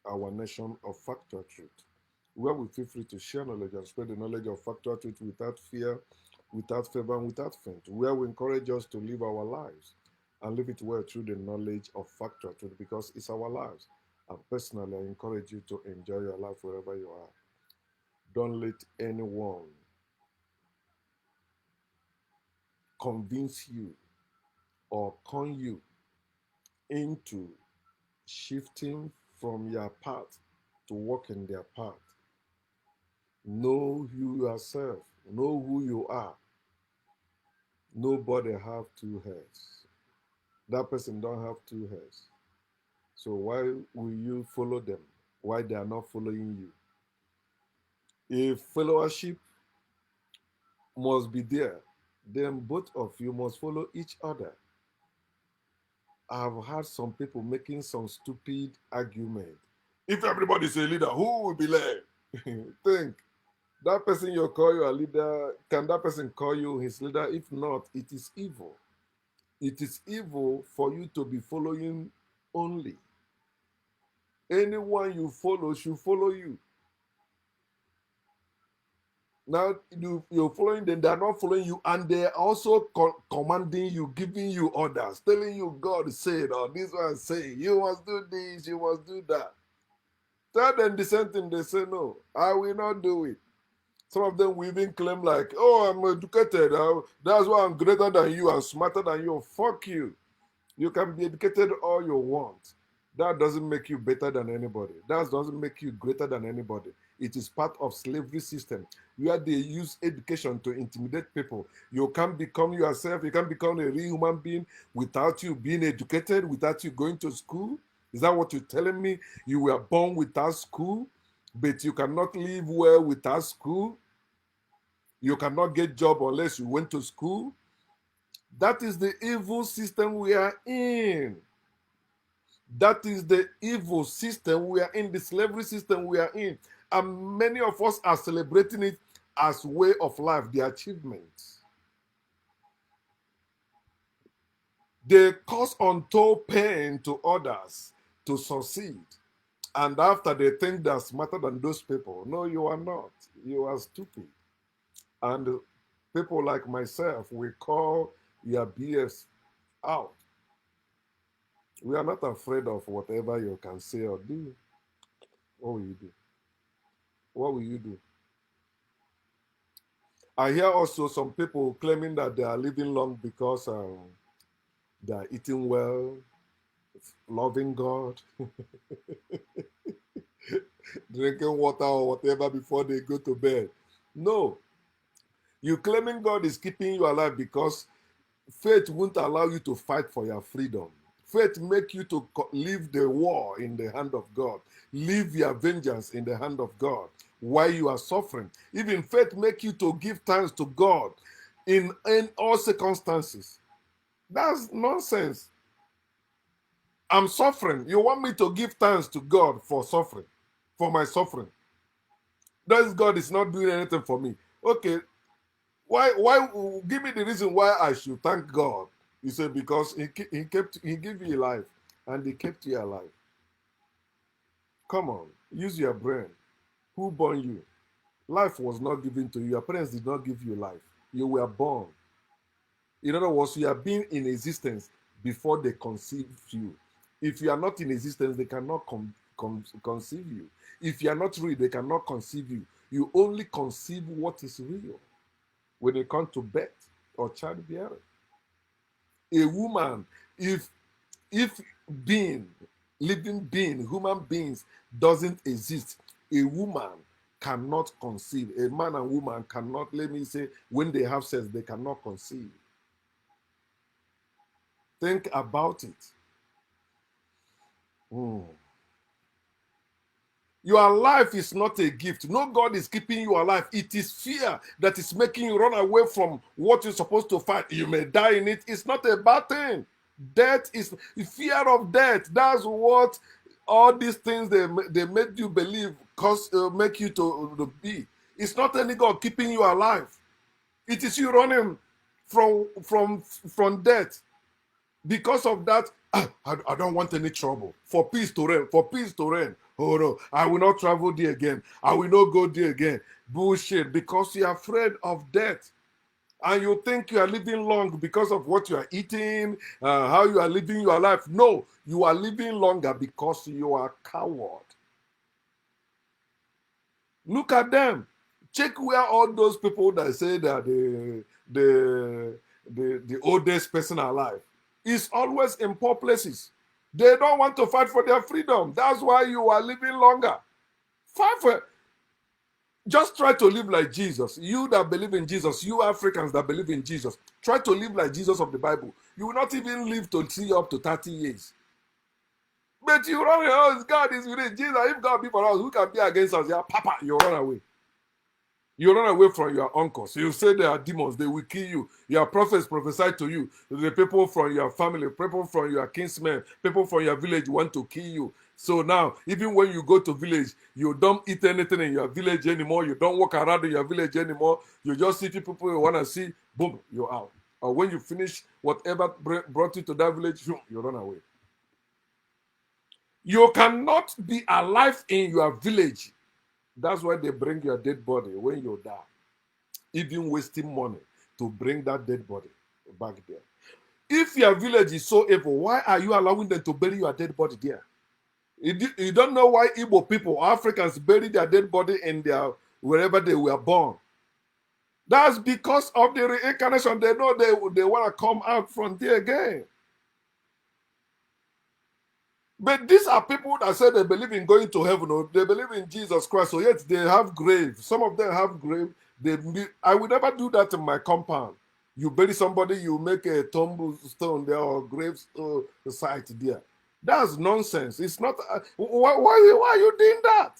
our nation of factual truth, where we feel free to share knowledge and spread the knowledge of factual truth without fear, without favor, and without faint, where we encourage us to live our lives and live it well through the knowledge of factual truth because it's our lives. And personally, I encourage you to enjoy your life wherever you are. Don't let anyone convince you or con you into shifting from your path to walk in their path. Know you yourself. Know who you are. Nobody have two heads. That person don't have two heads. So why will you follow them? Why they are not following you? If fellowship must be there, then both of you must follow each other. I've heard some people making some stupid argument. If everybody is a leader, who will be led? Think. That person you call you a leader, can that person call you his leader? If not, it is evil. It is evil for you to be following only. Anyone you follow should follow you. Now you're following them, they're not following you, and they're also commanding you, giving you orders, telling you God said, or this one say, you must do this, you must do that. Tell them the same thing, they say, no, I will not do it. Some of them will even claim like, oh, I'm educated, that's why I'm greater than you, I'm smarter than you. Fuck you. You can be educated all you want. That doesn't make you better than anybody. That doesn't make you greater than anybody. It is part of slavery system where they use education to intimidate people. You can't become yourself. You can't become a real human being without you being educated, without you going to school. Is that what you're telling me? You were born without school, but you cannot live well without school. You cannot get job unless you went to school. That is the evil system we are in. That is the evil system we are in, the slavery system we are in. And many of us are celebrating it as way of life, the achievements. They cause untold pain to others to succeed. And after they think they're smarter than those people. No, you are not. You are stupid. And people like myself, we call your BS out. We are not afraid of whatever you can say or do. What will you do? What will you do? I hear also some people claiming that they are living long because they are eating well, loving God, drinking water or whatever before they go to bed. No. You claiming God is keeping you alive because faith won't allow you to fight for your freedom. Faith make you to leave the war in the hand of God. Leave your vengeance in the hand of God while you are suffering. Even faith make you to give thanks to God in all circumstances. That's nonsense. I'm suffering. You want me to give thanks to God for suffering, for my suffering. That God is not doing anything for me. Okay, why give me the reason why I should thank God. You say because he gave you life and he kept you alive. Come on, use your brain. Who born you? Life was not given to you. Your parents did not give you life. You were born. In other words, you are being in existence before they conceived you. If you are not in existence, they cannot conceive you. If you are not real, they cannot conceive you. You only conceive what is real when it comes to birth or childbearing. A woman, if living being, human beings doesn't exist, a woman cannot conceive. A man and woman cannot, let me say, when they have sex, they cannot conceive. Think about it. Your life is not a gift. No God is keeping you alive. It is fear that is making you run away from what you're supposed to fight. You may die in it. It's not a bad thing. Death is fear of death. That's what all these things they make you believe, make you to be. It's not any God keeping you alive. It is you running from death. Because of that, I don't want any trouble. For peace to reign. For peace to reign. Oh no, I will not travel there again. I will not go there again. Bullshit, because you are afraid of death. And you think you are living long because of what you are eating, how you are living your life. No, you are living longer because you are coward. Look at them. Check where all those people that say that the oldest person alive is always in poor places. They don't want to fight for their freedom. That's why you are living longer. Fight for. Just try to live like Jesus. You that believe in Jesus, you Africans that believe in Jesus, try to live like Jesus of the Bible. You will not even live to see up to 30 years. But you run away. Oh, God is with Jesus. If God be for us, who can be against us? Yeah, Papa, you run away. You run away from your uncles. You say they are demons, they will kill you. Your prophets prophesy to you. The people from your family, people from your kinsmen, people from your village want to kill you. So now, even when you go to village, you don't eat anything in your village anymore. You don't walk around in your village anymore. You just see people you want to see, boom, you're out. Or when you finish whatever brought you to that village, you run away. You cannot be alive in your village. That's why they bring your dead body when you die. Even wasting money to bring that dead body back there. If your village is so evil, why are you allowing them to bury your dead body there? You don't know why Igbo people, Africans, bury their dead body in their wherever they were born. That's because of the reincarnation. They know they want to come out from there again. But these are people that say they believe in going to heaven, or they believe in Jesus Christ, so yet they have grave. Some of them have grave. I would never do that in my compound. You bury somebody, you make a tombstone there or grave site there. That's nonsense. It's not. Why are you doing that?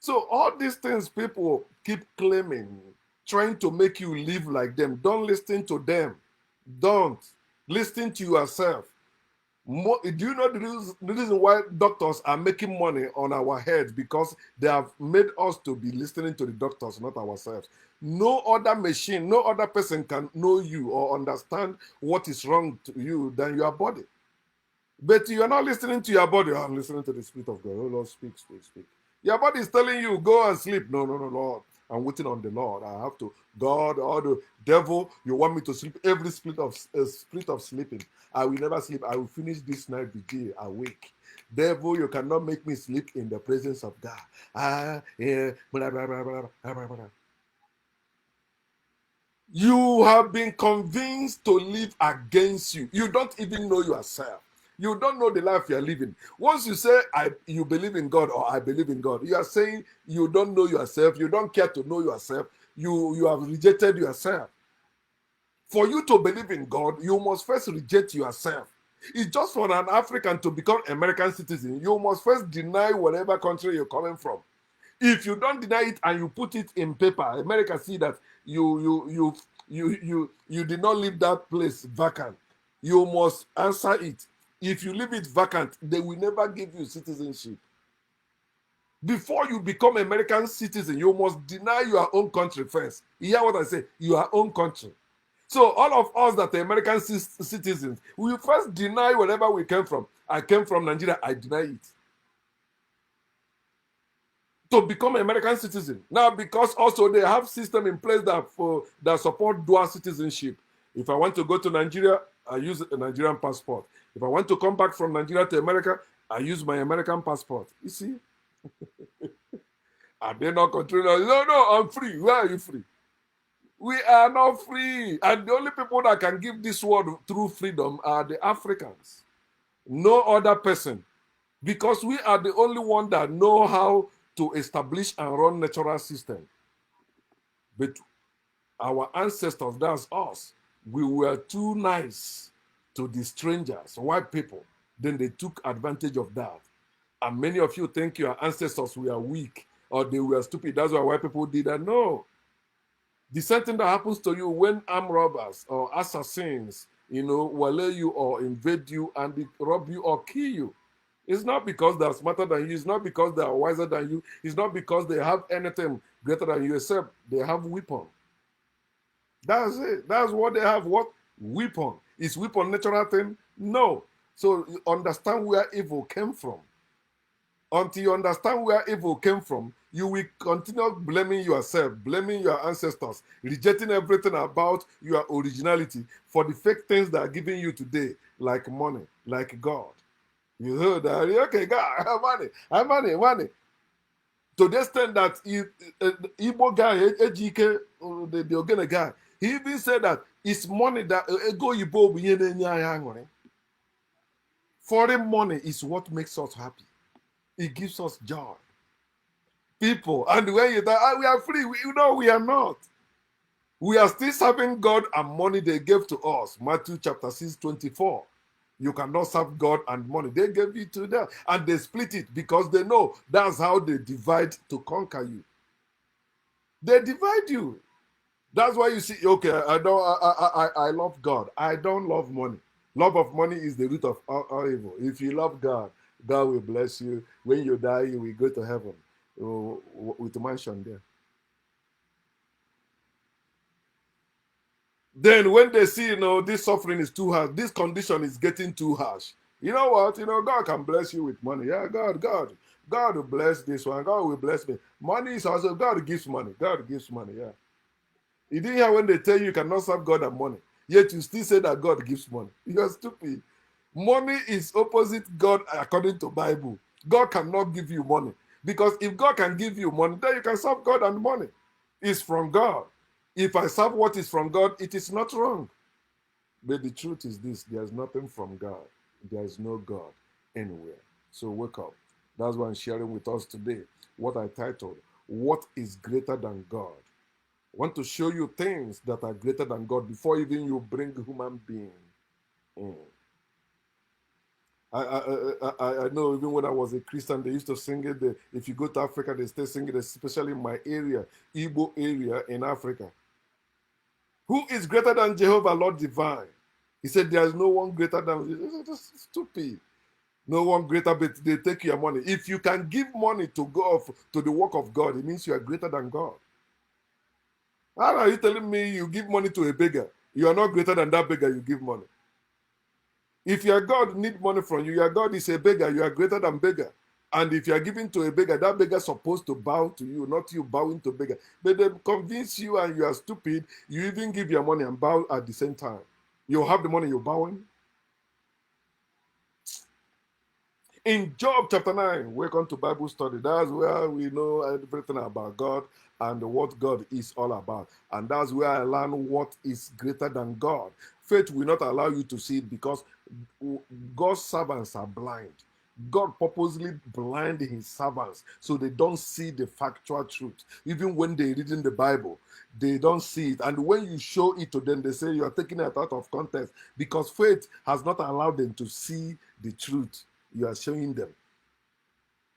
So all these things people keep claiming, trying to make you live like them. Don't listen to them. Don't listen to yourself. Do you know the reason why doctors are making money on our heads? Because they have made us to be listening to the doctors, not ourselves. No other machine, no other person can know you or understand what is wrong to you than your body. But you are not listening to your body. I'm listening to the Spirit of God. Oh Lord, speak, speak, speak. Your body is telling you, go and sleep. No, Lord. I'm waiting on the Lord. I have to. God or the devil, you want me to sleep? Every spirit of sleeping. I will never sleep. I will finish this night vigil awake. Devil, you cannot make me sleep in the presence of God. Blah, blah, blah, blah, blah, blah, blah. You have been convinced to live against you. You don't even know yourself. You don't know the life you are living. Once you say, you believe in God or I believe in God, you are saying you don't know yourself. You don't care to know yourself. You have rejected yourself. For you to believe in God, you must first reject yourself. It's just for an African to become American citizen. You must first deny whatever country you're coming from. If you don't deny it and you put it in paper, America see that you did not leave that place vacant. You must answer it. If you leave it vacant, they will never give you citizenship. Before you become American citizen, you must deny your own country first. You hear what I say? Your own country. So all of us that are American citizens, we first deny wherever we came from. I came from Nigeria, I deny it. To become an American citizen. Now, because also they have system in place that support dual citizenship. If I want to go to Nigeria, I use a Nigerian passport. If I want to come back from Nigeria to America, I use my American passport. You see? Are they not controlling? No, I'm free. Why are you free? We are not free. And the only people that can give this world true freedom are the Africans. No other person. Because we are the only one that know how to establish and run natural system. But our ancestors, that's us, we were too nice to the strangers, white people. Then they took advantage of that. And many of you think your ancestors were weak or they were stupid. That's why white people did that. No. The same thing that happens to you when armed robbers or assassins, wale you or invade you and they rob you or kill you. It's not because they're smarter than you. It's not because they are wiser than you. It's not because they have anything greater than you, except they have weapon. That's it. That's what they have. What? Weapon. Is weapon natural thing? No. So you understand where evil came from. Until you understand where evil came from, you will continue blaming yourself, blaming your ancestors, rejecting everything about your originality for the fake things that are giving you today, like money, like God. You heard that? Okay, God, I have money, I have money, money. To the extent that Igbo guy, Ejike, the Ogene guy, he even said that it's money that ego Igbo bụ ihe na-enye anyị aṅụrị. Foreign money is what makes us happy. It gives us joy. People, and when you die, we are free. We are not. We are still serving God and money they gave to us. Matthew chapter 6:24. You cannot serve God and money. They gave it to them and they split it because they know that's how they divide to conquer you. They divide you. That's why you see, okay, I love God. I don't love money. Love of money is the root of all evil. If you love God, God will bless you. When you die, you will go to heaven with a mansion there. Then when they see, this suffering is too harsh, this condition is getting too harsh. You know what? God can bless you with money. Yeah, God will bless this one. God will bless me. Money is also, God gives money. God gives money, yeah. You didn't hear when they tell you cannot serve God and money, yet you still say that God gives money. You are stupid. Money is opposite God according to Bible. God cannot give you money. Because if God can give you money, then you can serve God and money. It's from God. If I serve what is from God, it is not wrong. But the truth is this, there's nothing from God. There is no God anywhere. So wake up. That's why I'm sharing with us today what I titled, What is Greater Than God? I want to show you things that are greater than God before even you bring human being in. I know even when I was a Christian, they used to sing it. If you go to Africa, they still sing it, especially in my area, Igbo area in Africa. Who is greater than Jehovah, Lord divine? He said, there is no one greater than. That's stupid. No one greater, but they take your money. If you can give money to God, to the work of God, it means you are greater than God. How are you telling me you give money to a beggar? You are not greater than that beggar you give money. If your God need money from you, your God is a beggar, you are greater than beggar. And if you are giving to a beggar, that beggar is supposed to bow to you, not you bowing to beggar. But they convince you and you are stupid, you even give your money and bow at the same time. You have the money, you're bowing. In Job chapter 9, welcome to Bible study. That's where we know everything about God and what God is all about. And that's where I learn what is greater than God. Faith will not allow you to see it because God's servants are blind. God purposely blind his servants so they don't see the factual truth. Even when they read in the Bible, they don't see it. And when you show it to them, they say you are taking it out of context because faith has not allowed them to see the truth you are showing them.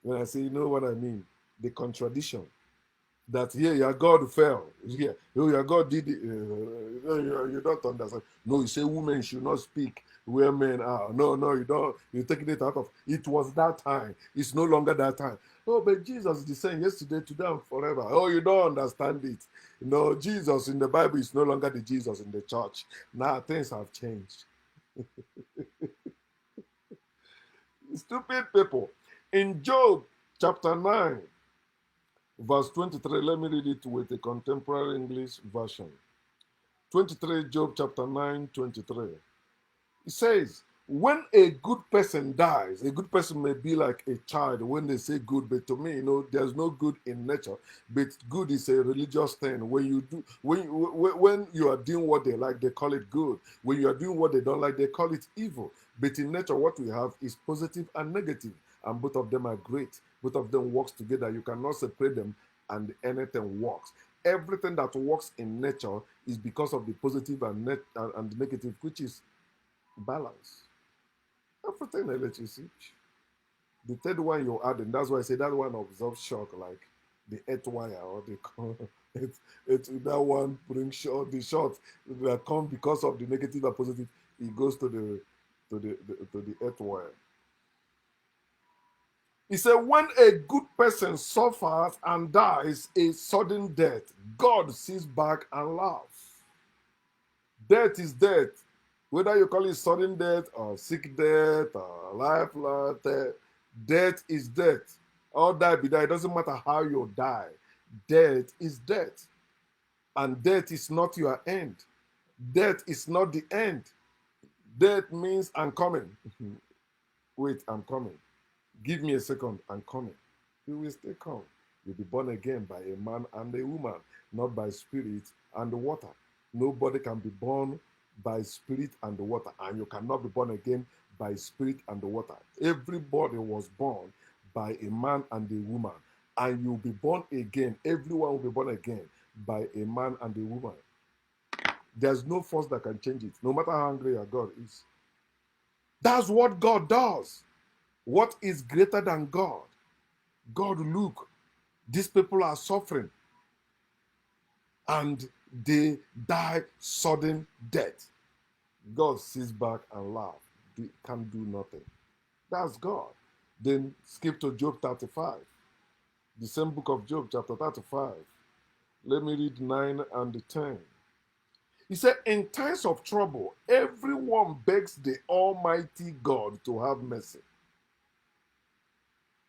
When I say, you know what I mean? The contradiction. That here your God fell. Here, your God did it. You don't understand. No, you say women should not speak where men are. No, you don't. You're taking it out of. It was that time. It's no longer that time. Oh, but Jesus is the same yesterday, today, and forever. Oh, you don't understand it. No, Jesus in the Bible is no longer the Jesus in the church. Now things have changed. Stupid people. In Job chapter 9, verse 23, let me read it with a contemporary English version. 23, Job chapter 9, 23. It says, when a good person dies, a good person may be like a child when they say good, but to me, there's no good in nature. But good is a religious thing. When you are doing what they like, they call it good. When you are doing what they don't like, they call it evil. But in nature, what we have is positive and negative, and both of them are great. Both of them works together. You cannot separate them, and anything works. Everything that works in nature is because of the positive and the negative, which is balance. Everything electricity. The third one you're adding, that's why I say that one absorbs shock, like the earth wire or that one brings shock. The shock that come because of the negative and positive, it goes to the earth wire. He said, when a good person suffers and dies a sudden death, God sits back and laughs. Death is death. Whether you call it sudden death or sick death or life death, Death is death. All die be die. It doesn't matter how you die. Death is death. And death is not your end. Death is not the end. Death means I'm coming. Wait, I'm coming. Give me a second, I'm coming. You will still come. You'll be born again by a man and a woman, not by spirit and water. Nobody can be born by spirit and water, and you cannot be born again by spirit and water. Everybody was born by a man and a woman, and you'll be born again. Everyone will be born again by a man and a woman. There's no force that can change it, no matter how angry your God is. That's what God does. What is greater than God? God, look, these people are suffering and they die sudden death. God sits back and laughs. They can't do nothing. That's God. Then skip to Job 35. The same book of Job, chapter 35. Let me read 9 and 10. He said, in times of trouble, everyone begs the Almighty God to have mercy.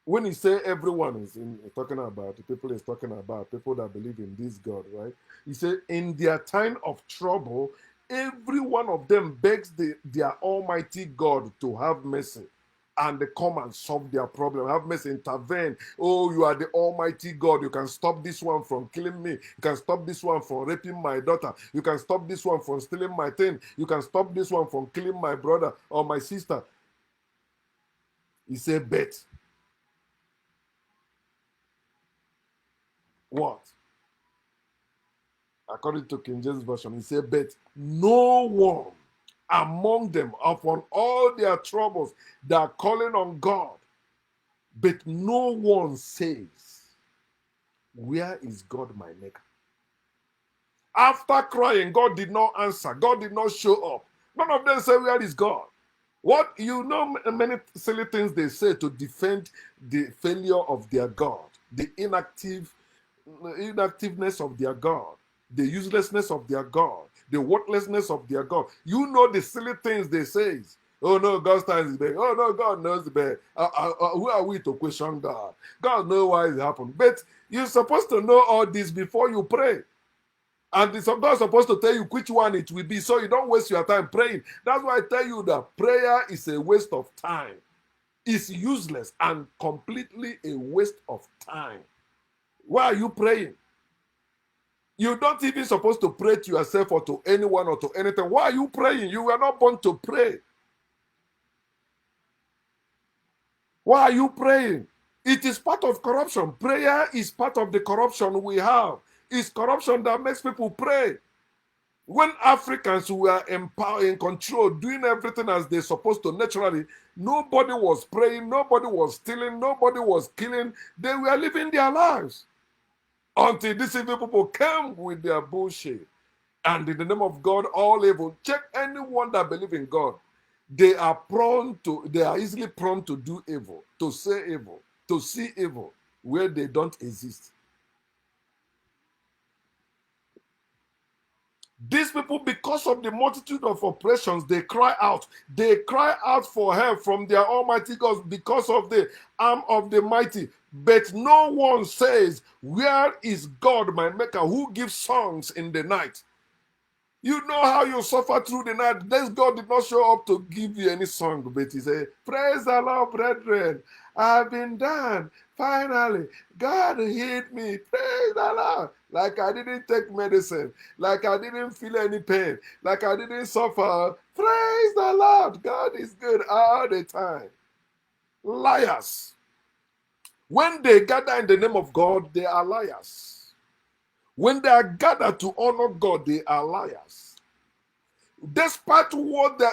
When he say everyone is talking about the people, is talking about people that believe in this God, right? He said, in their time of trouble, every one of them begs their Almighty God to have mercy, and they come and solve their problem. Have mercy, intervene. Oh, you are the Almighty God. You can stop this one from killing me. You can stop this one from raping my daughter. You can stop this one from stealing my thing. You can stop this one from killing my brother or my sister. He said, bet. What? According to King James Version, he said, but no one among them, upon all their troubles, they are calling on God, but no one says, where is God my maker? After crying, God did not answer. God did not show up. None of them say, where is God? What, you know, many silly things they say to defend the failure of their God, the inactiveness of their God, the uselessness of their God, the worthlessness of their God. You know the silly things they say. Oh no, God stands there. Oh no, God knows the best. Who are we to question God? God knows why it happened. But you're supposed to know all this before you pray. And God is supposed to tell you which one it will be, so you don't waste your time praying. That's why I tell you that prayer is a waste of time. It's useless and completely a waste of time. Why are you praying? You're not even supposed to pray to yourself or to anyone or to anything. Why are you praying? You were not born to pray. Why are you praying? It is part of corruption. Prayer is part of the corruption we have. It's corruption that makes people pray. When Africans were in control, doing everything as they're supposed to naturally, nobody was praying, nobody was stealing, nobody was killing. They were living their lives. Until these evil people came with their bullshit. And in the name of God, all evil. Check anyone that believes in God. They are easily prone to do evil, to say evil, to see evil where they don't exist. These people, because of the multitude of oppressions, they cry out. They cry out for help from their Almighty God because of the arm of the mighty. But no one says, where is God, my maker, who gives songs in the night? You know how you suffer through the night. This God did not show up to give you any song, but he said, praise the Lord, brethren. I've been done. Finally, God healed me. Praise the Lord. Like I didn't take medicine. Like I didn't feel any pain. Like I didn't suffer. Praise the Lord. God is good all the time. Liars. When they gather in the name of God, they are liars. When they are gathered to honor God, they are liars. Despite what they,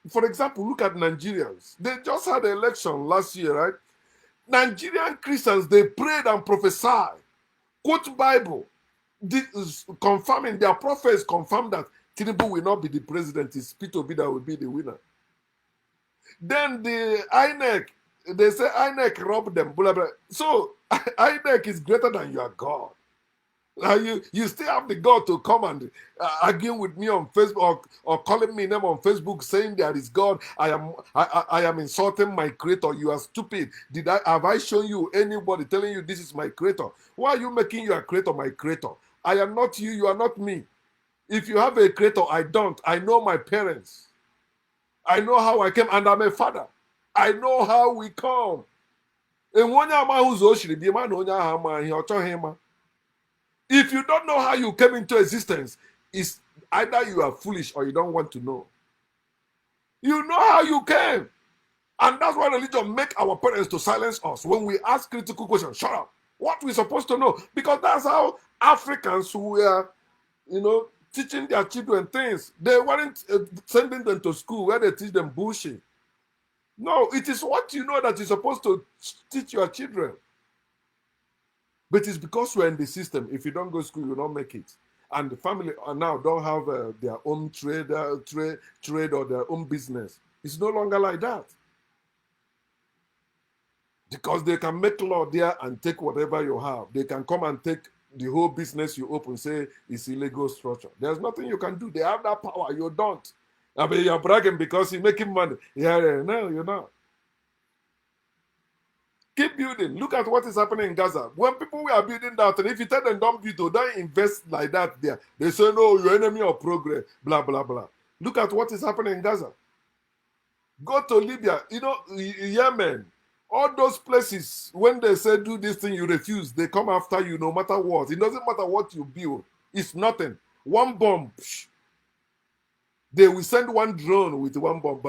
for example, look at Nigerians. They just had an election last year, right? Nigerian Christians, they prayed and prophesied, quote Bible, confirming, their prophets confirmed that Tinubu will not be the president, it's Peter Obi that will be the winner. Then the INEC, they say INEC robbed them, blah, blah. So INEC is greater than your God. You still have the God to come and arguing with me on Facebook, or calling me name on Facebook saying there is God. I am insulting my creator. You are stupid. Have I shown you anybody telling you this is my creator? Why are you making your creator my creator? I am not you. You are not me. If you have a creator, I don't. I know my parents. I know how I came, and I'm a father. I know how we come. If you don't know how you came into existence, it's either you are foolish or you don't want to know. You know how you came. And that's why religion make our parents to silence us. When we ask critical questions, shut up. What we supposed to know? Because that's how Africans were, teaching their children things. They weren't sending them to school where they teach them bullshit. No, it is what you know that you're supposed to teach your children. But it's because we're in the system. If you don't go to school, you don't make it. And the family now don't have their own trade or their own business. It's no longer like that. Because they can make law there and take whatever you have. They can come and take the whole business you open, say it's illegal structure. There's nothing you can do. They have that power. You don't. I mean, you're bragging because you're making money. Yeah, no, you're not. Keep building. Look at what is happening in Gaza. When people are building that, and if you tell them don't build, don't invest like that there, they say, no, you're enemy of progress, blah, blah, blah. Look at what is happening in Gaza. Go to Libya, Yemen, all those places, when they say do this thing, you refuse, they come after you no matter what. It doesn't matter what you build. It's nothing. One bomb, they will send one drone with one bomb.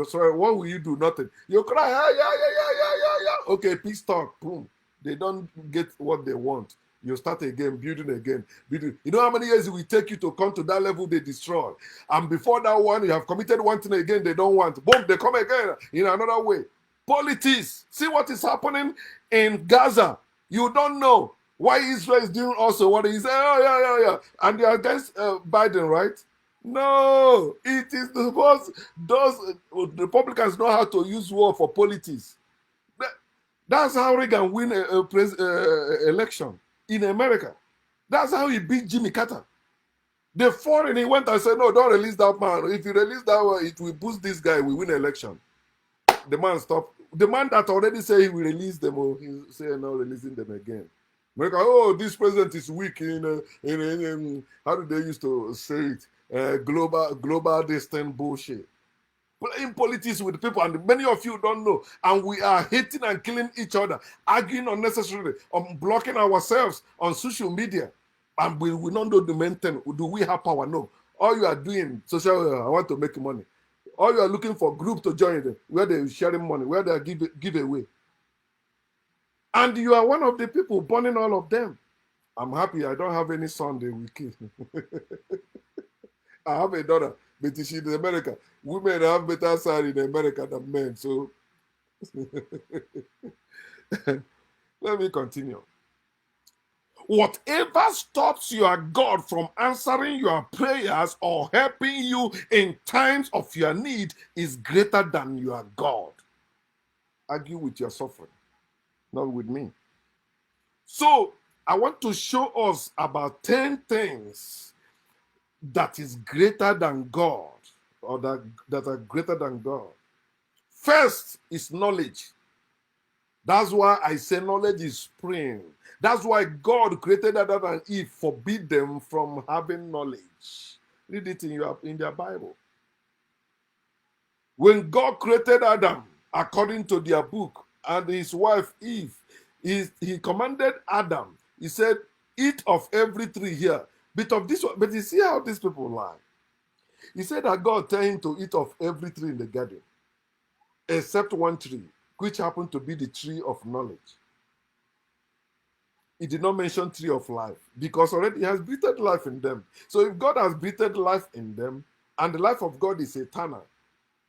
Sorry, what will you do? Nothing. You cry, yeah. Okay, peace talk. Boom. They don't get what they want. You start again, building again. Building. You know how many years it will take you to come to that level they destroy? And before that one, you have committed one thing again they don't want. Boom, they come again in another way. Politics. See what is happening in Gaza. You don't know why Israel is doing also what he said. Yeah. And they are against Biden, right? No, it is those Republicans know how to use war for politics. That's how Reagan win a election in America. That's how he beat Jimmy Carter. The foreign, he went and said, no, don't release that man. If you release that one, it will boost this guy. We win election. The man stopped. The man that already said he will release them, he said no, releasing them again. America, this president is weak in how do they used to say it? Global distant bullshit. Playing politics with people, and many of you don't know. And we are hating and killing each other, arguing unnecessarily, blocking ourselves on social media. And we don't know the main thing. Do we have power? No. All you are doing, social, I want to make money. All you are looking for group to join them, where they're sharing money, where they give away. And you are one of the people burning all of them. I'm happy I don't have any son they will kill. I have a daughter, but she's in America. Women have better side in America than men. So let me continue. Whatever stops your God from answering your prayers or helping you in times of your need is greater than your God. Argue with your suffering, not with me. So I want to show us about 10 things that is greater than God, or that are greater than God. First is knowledge. That's why I say knowledge is spring. That's why God created Adam and Eve, forbid them from having knowledge. Read it in their Bible. When God created Adam, according to their book, and his wife Eve, he commanded Adam, he said, eat of every tree here, bit of this one. But you see how these people lie. He said that God told him to eat of every tree in the garden, except one tree, which happened to be the tree of knowledge. He did not mention tree of life, because already he has breathed life in them. So if God has breathed life in them, and the life of God is eternal,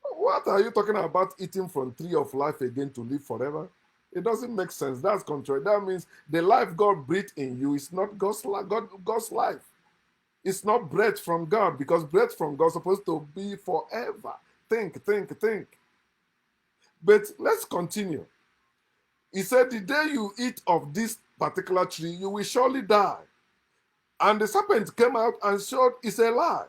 what are you talking about eating from tree of life again to live forever? It doesn't make sense. That's contrary. That means the life God breathed in you is not God's life. It's not breath from God, because breath from God is supposed to be forever. Think. But let's continue. He said, the day you eat of this particular tree, you will surely die. And the serpent came out and showed it's a lie.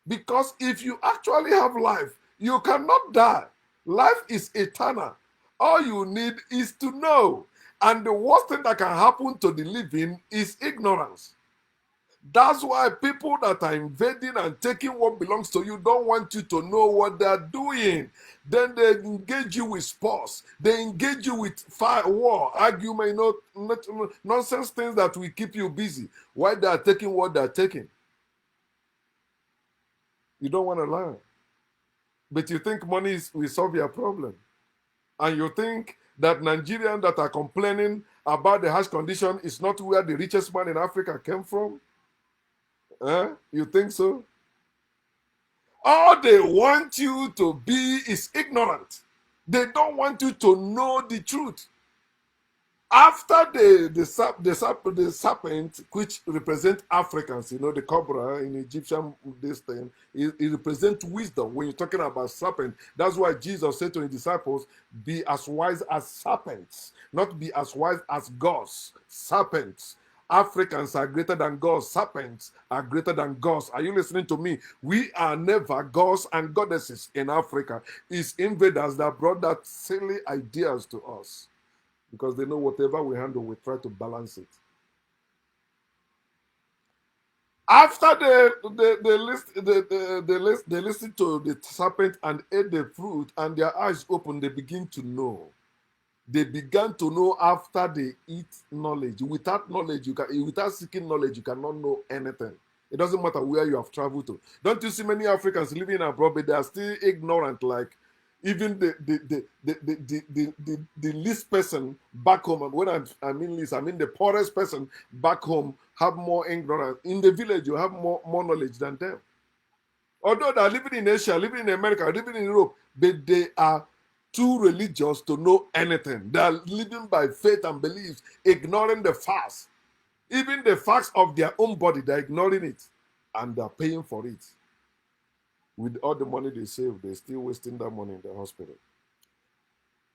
Because if you actually have life, you cannot die. Life is eternal. All you need is to know. And the worst thing that can happen to the living is ignorance. That's why people that are invading and taking what belongs to you don't want you to know what they're doing. Then they engage you with sports. They engage you with fire, war, argument, nonsense things that will keep you busy while they are taking what they're taking. You don't want to learn. But you think money will solve your problem. And you think that Nigerians that are complaining about the harsh condition is not where the richest man in Africa came from? You think so? All they want you to be is ignorant. They don't want you to know the truth. After the serpent, which represent Africans, the cobra in Egyptian, this thing, it represents wisdom. When you're talking about serpent, that's why Jesus said to his disciples, be as wise as serpents, not be as wise as gods. Serpents. Africans are greater than gods. Serpents are greater than gods. Are you listening to me? We are never gods and goddesses in Africa. It's invaders that brought that silly ideas to us. Because they know whatever we handle, we try to balance it. After they listened to the serpent and ate the fruit, and their eyes opened, they begin to know. They began to know after they eat knowledge. Without knowledge, without seeking knowledge, you cannot know anything. It doesn't matter where you have traveled to. Don't you see many Africans living abroad, but they are still ignorant, like even the least person back home. And when I mean least, I mean the poorest person back home have more ignorance. In the village, you have more knowledge than them. Although they are living in Asia, living in America, living in Europe, but they are too religious to know anything. They are living by faith and beliefs, ignoring the facts. Even the facts of their own body, they're ignoring it. And they're paying for it. With all the money they save, they're still wasting that money in the hospital.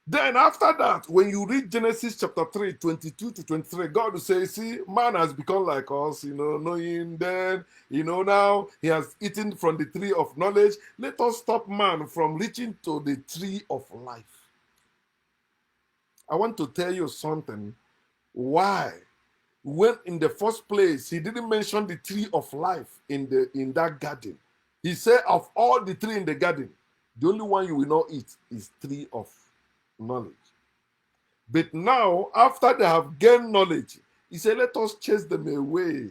Then after that, when you read Genesis chapter 3, 22 to 23, God will say, see, man has become like us, knowing then, now he has eaten from the tree of knowledge. Let us stop man from reaching to the tree of life. I want to tell you something. Why? When in the first place, he didn't mention the tree of life in that garden. He said, of all the tree in the garden, the only one you will not eat is tree of knowledge. But now, after they have gained knowledge, he said, let us chase them away.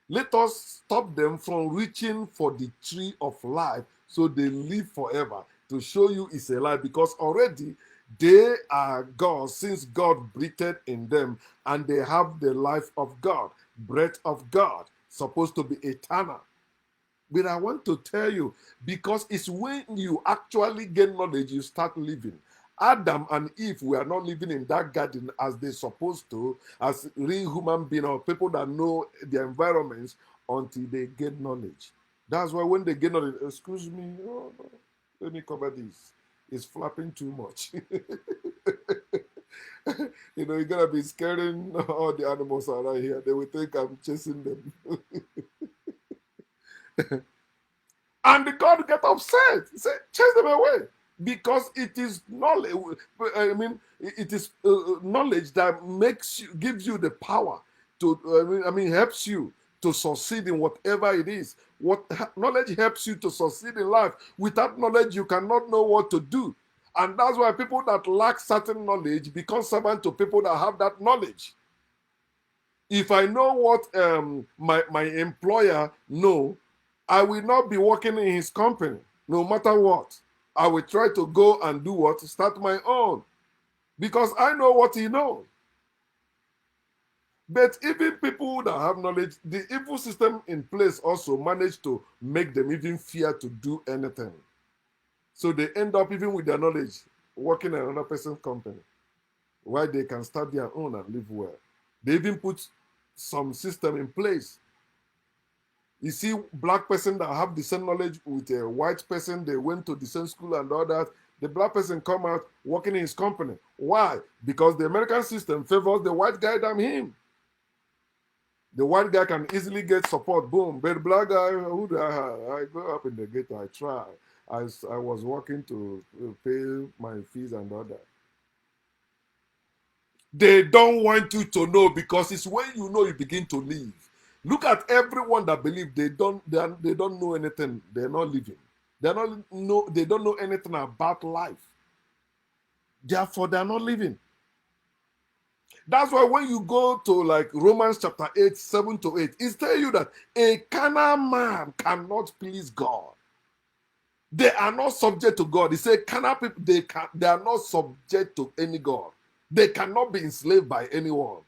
Let us stop them from reaching for the tree of life so they live forever, to show you it's a lie, because already they are God, since God breathed in them, and they have the life of God, breath of God, supposed to be eternal. But I want to tell you, because it's when you actually gain knowledge, you start living. Adam and Eve were not living in that garden as they're supposed to, as real human beings or people that know their environments, until they get knowledge. That's why when they get knowledge, excuse me, oh, no, let me cover this. It's flapping too much. You're going to be scaring all the animals around here. They will think I'm chasing them. And God get upset. He said, chase them away. Because it is knowledge. It is knowledge that gives you the power to, helps you to succeed in whatever it is. Knowledge helps you to succeed in life. Without knowledge, you cannot know what to do. And that's why people that lack certain knowledge become servant to people that have that knowledge. If I know what my employer know, I will not be working in his company, no matter what. I will try to go and do what? Start my own. Because I know what he knows. But even people that have knowledge, the evil system in place also managed to make them even fear to do anything. So they end up, even with their knowledge, working in another person's company, while they can start their own and live well. They even put some system in place. You see, black person that have the same knowledge with a white person, they went to the same school and all that. The black person come out working in his company. Why? Because the American system favors the white guy than him. The white guy can easily get support. Boom. But the black guy, who do I have? I go up in the ghetto. I try. I was working to pay my fees and all that. They don't want you to know because it's when you know you begin to live. Look at everyone that believe they don't know anything. They're not living. They don't know anything about life. Therefore, they're not living. That's why when you go to like Romans chapter 8, 7 to 8, it's telling you that a carnal man cannot please God. They are not subject to God. He said carnal people, they are not subject to any God. They cannot be enslaved by anyone.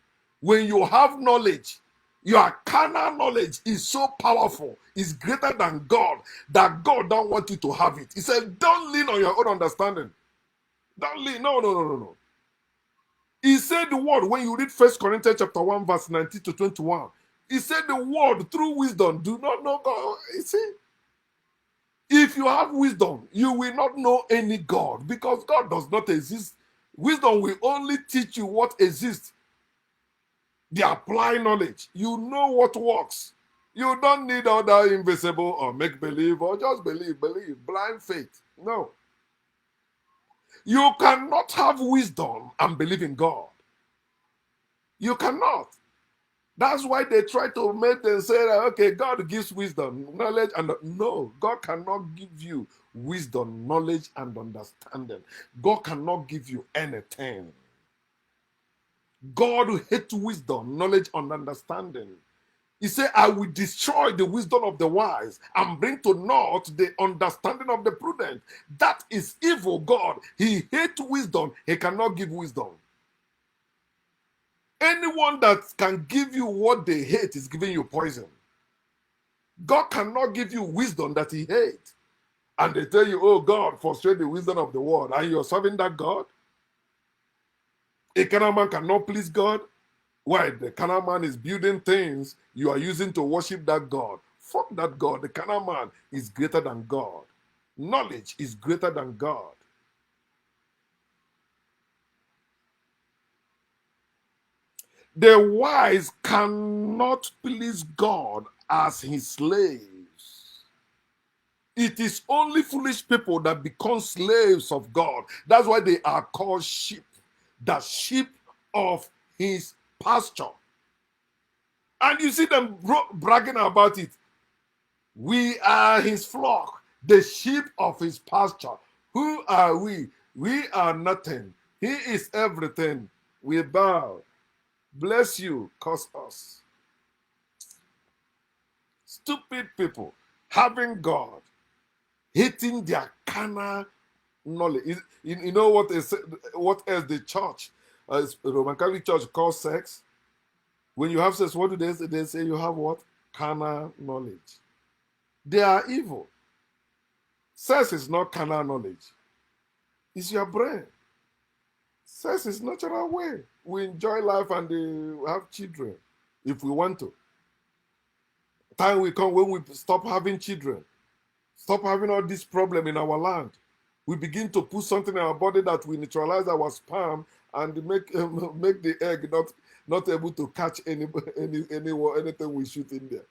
When you have knowledge, your carnal knowledge is so powerful, is greater than God, that God don't want you to have it. He said, don't lean on your own understanding. Don't lean. No. He said the word, when you read 1 Corinthians chapter 1, verse 19 to 21, he said the word through wisdom do not know God. You see, if you have wisdom, you will not know any God because God does not exist. Wisdom will only teach you what exists. The apply knowledge. You know what works. You don't need other invisible or make believe or just believe. Blind faith. No. You cannot have wisdom and believe in God. You cannot. That's why they try to make them say that, okay, God gives wisdom, knowledge, and no, God cannot give you wisdom, knowledge, and understanding. God cannot give you anything. God hates wisdom, knowledge, and understanding. He said, I will destroy the wisdom of the wise and bring to naught the understanding of the prudent. That is evil, God. He hates wisdom. He cannot give wisdom. Anyone that can give you what they hate is giving you poison. God cannot give you wisdom that he hates. And they tell you, oh, God, frustrate the wisdom of the world. And you're serving that God? A carnal man cannot please God? Why? The carnal man is building things you are using to worship that God. Fuck that God. The carnal man is greater than God. Knowledge is greater than God. The wise cannot please God as his slaves. It is only foolish people that become slaves of God. That's why they are called sheep, the sheep of his pasture. And you see them bragging about it. We are his flock, the sheep of his pasture. Who are we? We are nothing. He is everything. We bow. Bless you, curse us. Stupid people having God, hating their carnal knowledge. You know what else the church, Roman Catholic Church calls sex? When you have sex, what do they say? They say you have what? Carnal knowledge. They are evil. Sex is not carnal knowledge. It's your brain. Sex is natural way. We enjoy life and have children if we want to. Time will come when we stop having children. Stop having all this problem in our land. We begin to put something in our body that will neutralize our sperm and make the egg not able to catch anything we shoot in there.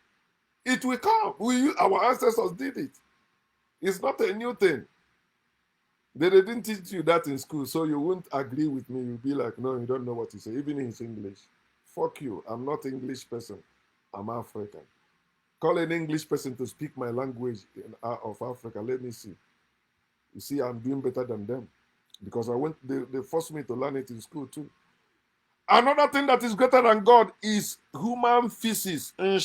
It will come. Our ancestors did it. It's not a new thing. They didn't teach you that in school, so you won't agree with me. You'll be like, no, you don't know what you say, even in English. Fuck you. I'm not an English person. I'm African. Call an English person to speak my language of Africa. Let me see. You see, I'm doing better than them because they forced me to learn it in school too. Another thing that is greater than God is human feces. The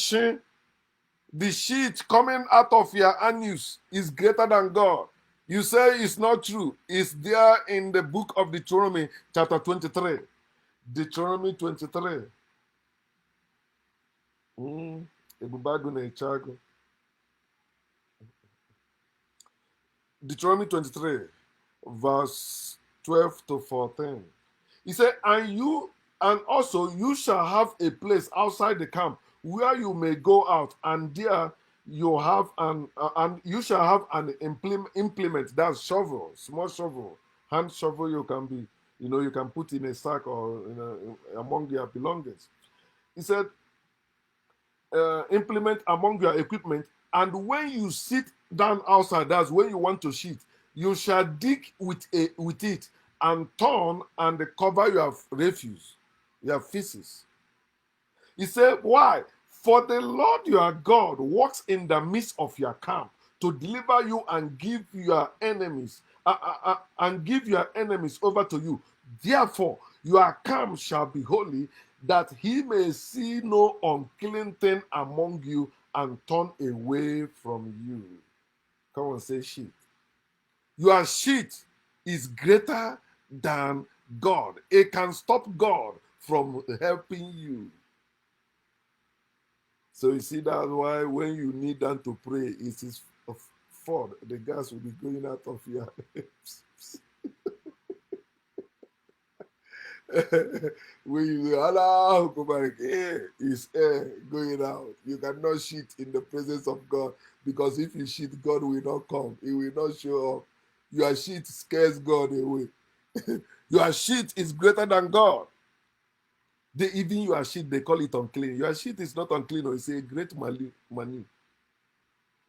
shit coming out of your anus is greater than God. You say it's not true. It's there in the book of Deuteronomy, chapter 23. Deuteronomy 23. Deuteronomy 23, verse 12 to 14. He said, and also you shall have a place outside the camp where you may go out, and there you have and you shall have an implement, that's shovel, small shovel, hand shovel. You can be, you can put in a sack or among your belongings. He said, implement among your equipment, and when you sit down outside, that's when you want to shit, you shall dig with it and turn and cover your refuse, your feces. He said, why? For the Lord your God walks in the midst of your camp to deliver you and give your enemies over to you. Therefore, your camp shall be holy, that he may see no unclean thing among you and turn away from you. Come on, say shit. Your shit is greater than God. It can stop God from helping you. So you see, that's why when you need them to pray, it is for the gas will be going out of your lips. When you Allah is air going out. You cannot shit in the presence of God, because if you shit, God will not come. He will not show up. Your shit scares God away. Your shit is greater than God. Even your shit, they call it unclean. Your shit is not unclean, or it's a great money.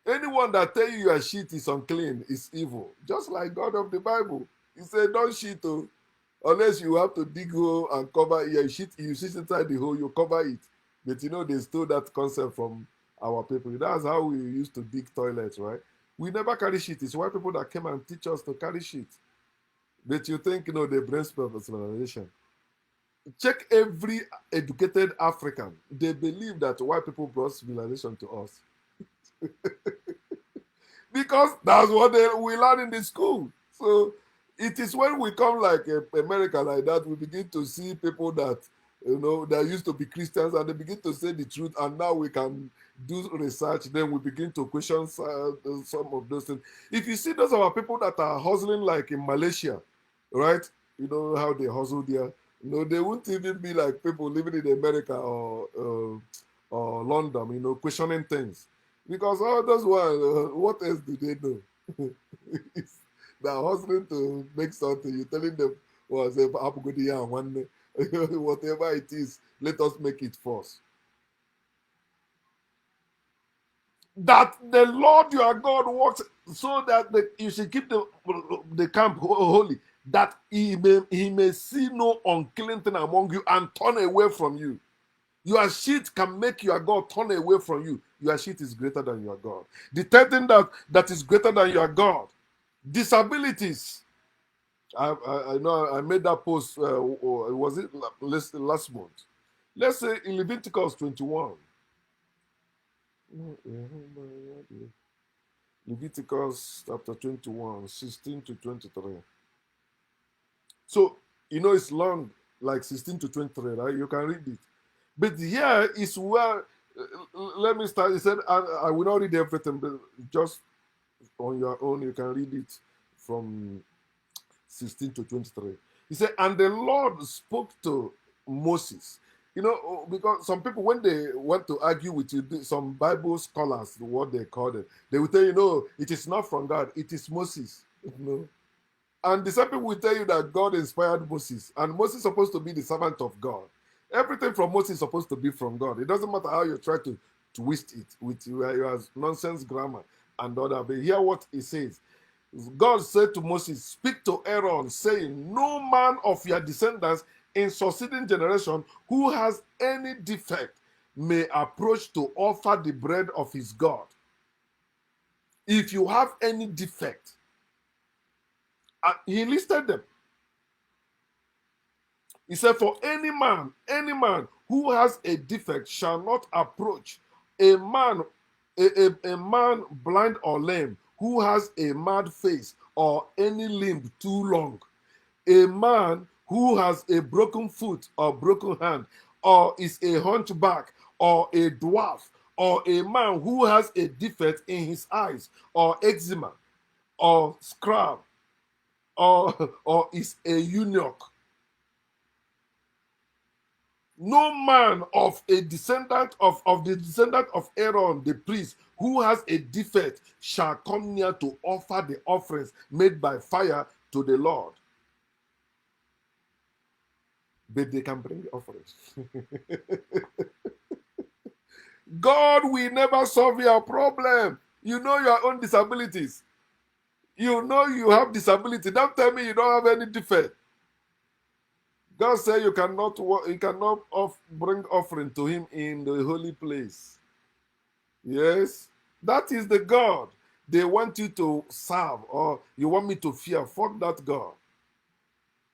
Anyone that tell you your shit is unclean is evil. Just like God of the Bible. He said, don't shit, unless you have to dig hole and cover it. You shit inside the hole, you cover it. But they stole that concept from our people. That's how we used to dig toilets, right? We never carry shit. It's white people that came and teach us to carry shit. But you think, they bring personalization. Check every educated African. They believe that white people brought civilization to us. Because that's what we learn in the school. So it is when we come like America like that, we begin to see people that that used to be Christians, and they begin to say the truth, and now we can do research. Then we begin to question some of those things. If you see those are people that are hustling like in Malaysia, right? You know how they hustle there. They won't even be like people living in America or London. Questioning things. Because all those ones, what else do they know? They're hustling to make something. You're telling them, well, say, whatever it is, let us make it first. That the Lord your God works so that you should keep the camp holy, that he may see no unclean thing among you and turn away from you. Your shit can make your God turn away from you. Your shit is greater than your God. The third thing that is greater than your God, disabilities. I know I made that post. Was it last month? Let's say in Leviticus 21. Leviticus chapter 21, 16 to 23. So, it's long, like 16 to 23, right? You can read it. But here is where, let me start. He said, I will not read everything, but just on your own, you can read it from 16 to 23. He said, and the Lord spoke to Moses. Because some people, when they want to argue with you, some Bible scholars, what they call it, they will tell you, no, it is not from God, it is Moses. And the same people will tell you that God inspired Moses, and Moses is supposed to be the servant of God. Everything from Moses is supposed to be from God. It doesn't matter how you try to twist it with your nonsense grammar and all that. But hear what he says. God said to Moses, speak to Aaron, saying, no man of your descendants in succeeding generation who has any defect may approach to offer the bread of his God. If you have any defect, he listed them. He said, for any man who has a defect shall not approach a man, a man blind or lame, who has a mad face or any limb too long, a man who has a broken foot or broken hand, or is a hunchback, or a dwarf, or a man who has a defect in his eyes, or eczema, or scab, or is a eunuch. No man of a descendant of the descendant of Aaron the priest who has a defect shall come near to offer the offerings made by fire to the Lord. But they can bring the offerings. God will never solve your problem. You know your own disabilities. You know you have disability. Don't tell me you don't have any defect. God said you cannot bring offering to him in the holy place. Yes. That is the God they want you to serve, or you want me to fear. Fuck that God.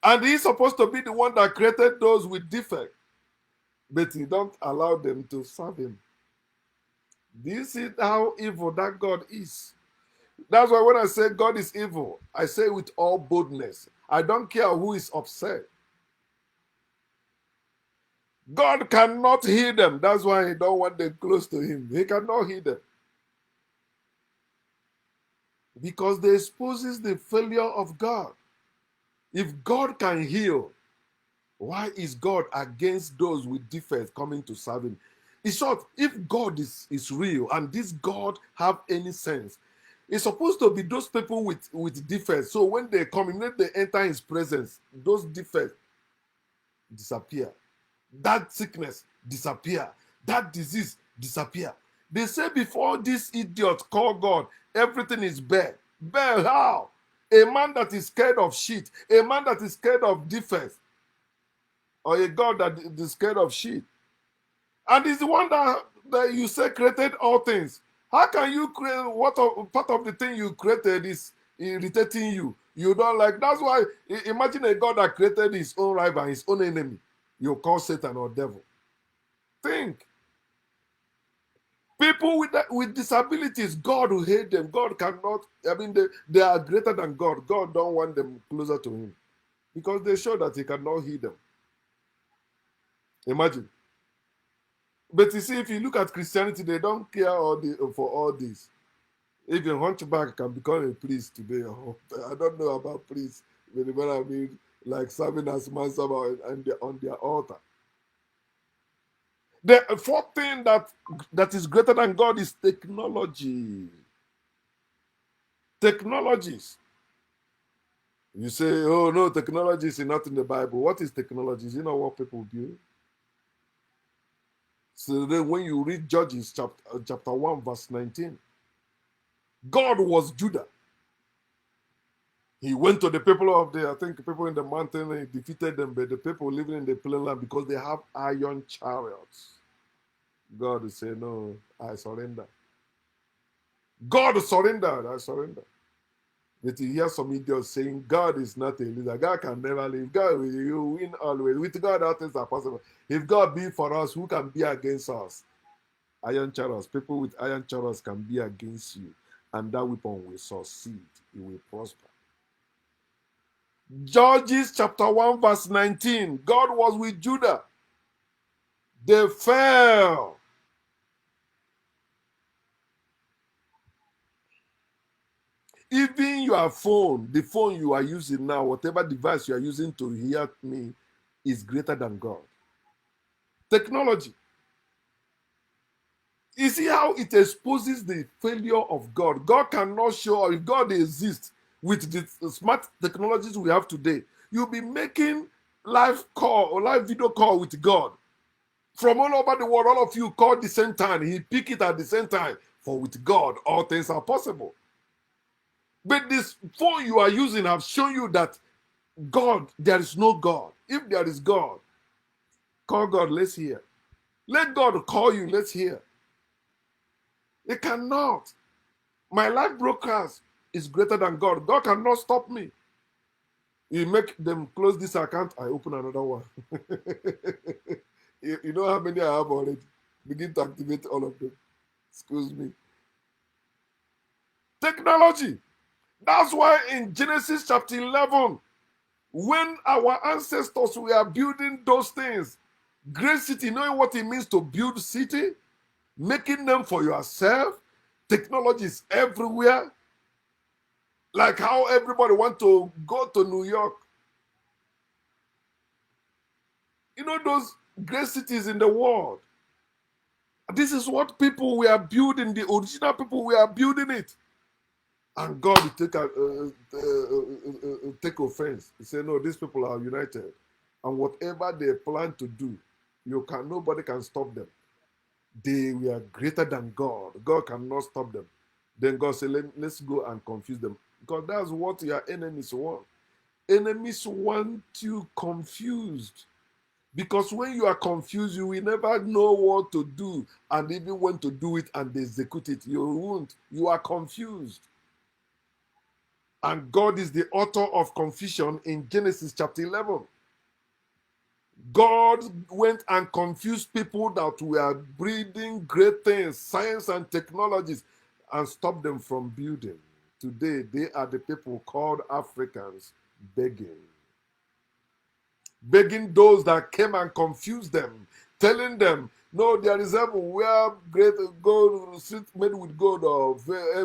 And he's supposed to be the one that created those with defect. But he don't allow them to serve him. This is how evil that God is. That's why when I say God is evil, I say with all boldness. I don't care who is upset. God cannot heal them. That's why he don't want them close to him. He cannot heal them. Because they exposes the failure of God. If God can heal, why is God against those with defects coming to serve him? In short, if God is real and this God have any sense, it's supposed to be those people with defects. So when they come, when they enter his presence, those defects disappear. That sickness disappear. That disease disappear. They say before this idiot call God, everything is bad. Bad how? A man that is scared of shit, a man that is scared of defects, or a God that is scared of shit. And it's the one that you say created all things. How can you create part of the thing you created is irritating you? You don't like. That's why imagine a God that created his own rival, his own enemy. You call Satan or devil. Think. People with disabilities, God will hate them. God cannot. I mean, they are greater than God. God don't want them closer to Him because they show that He cannot heal them. Imagine. But you see, if you look at Christianity, they don't care for all this. Even hunchback can become a priest today. I don't know about priests, but what I mean, like serving as manservant on their altar. The fourth thing that is greater than God is technology. Technologies. You say, oh no, technology is not in the Bible. What is technology? Is you know what people build? So then when you read Judges chapter 1, verse 19, God was Judah. He went to the people of I think people in the mountain, and he defeated them, but the people living in the plain land, because they have iron chariots. God will say, no, I surrender. God surrendered, I surrender. But you hear some idiots saying God is not a leader. God can never leave. God will win always. With God, all things are possible. If God be for us, who can be against us? Iron chariots. People with iron chariots can be against you. And that weapon will succeed. It will prosper. Judges chapter 1, verse 19. God was with Judah. They fell. Even your phone, the phone you are using now, whatever device you are using to hear me, is greater than God. Technology. You see how it exposes the failure of God. God cannot show, if God exists with the smart technologies we have today, you'll be making live call or live video call with God. From all over the world, all of you call at the same time. He pick it at the same time. For with God, all things are possible. But this phone you are using have shown you that God, there is no God. If there is God, call God, let's hear. Let God call you, let's hear. It cannot. My life broadcast is greater than God. God cannot stop me. You make them close this account, I open another one. You know how many I have already? Begin to activate all of them. Excuse me. Technology. That's why in Genesis chapter 11, when our ancestors were building those things, great city, knowing what it means to build city, making them for yourself, technology is everywhere. Like how everybody want to go to New York. You know those great cities in the world. This is what people were building, the original people were building it. And God will take offense. He said, no, these people are united. And whatever they plan to do, nobody can stop them. They were greater than God. God cannot stop them. Then God said, let's go and confuse them. Because that's what your enemies want. Enemies want you confused. Because when you are confused, you will never know what to do and even when to do it and execute it. You won't. You are confused. And God is the author of confusion in Genesis chapter 11. God went and confused people that were breeding great things, science and technologies, and stopped them from building. Today, they are the people called Africans begging. Begging those that came and confused them, telling them, no, there is heaven where great gold, street made with gold or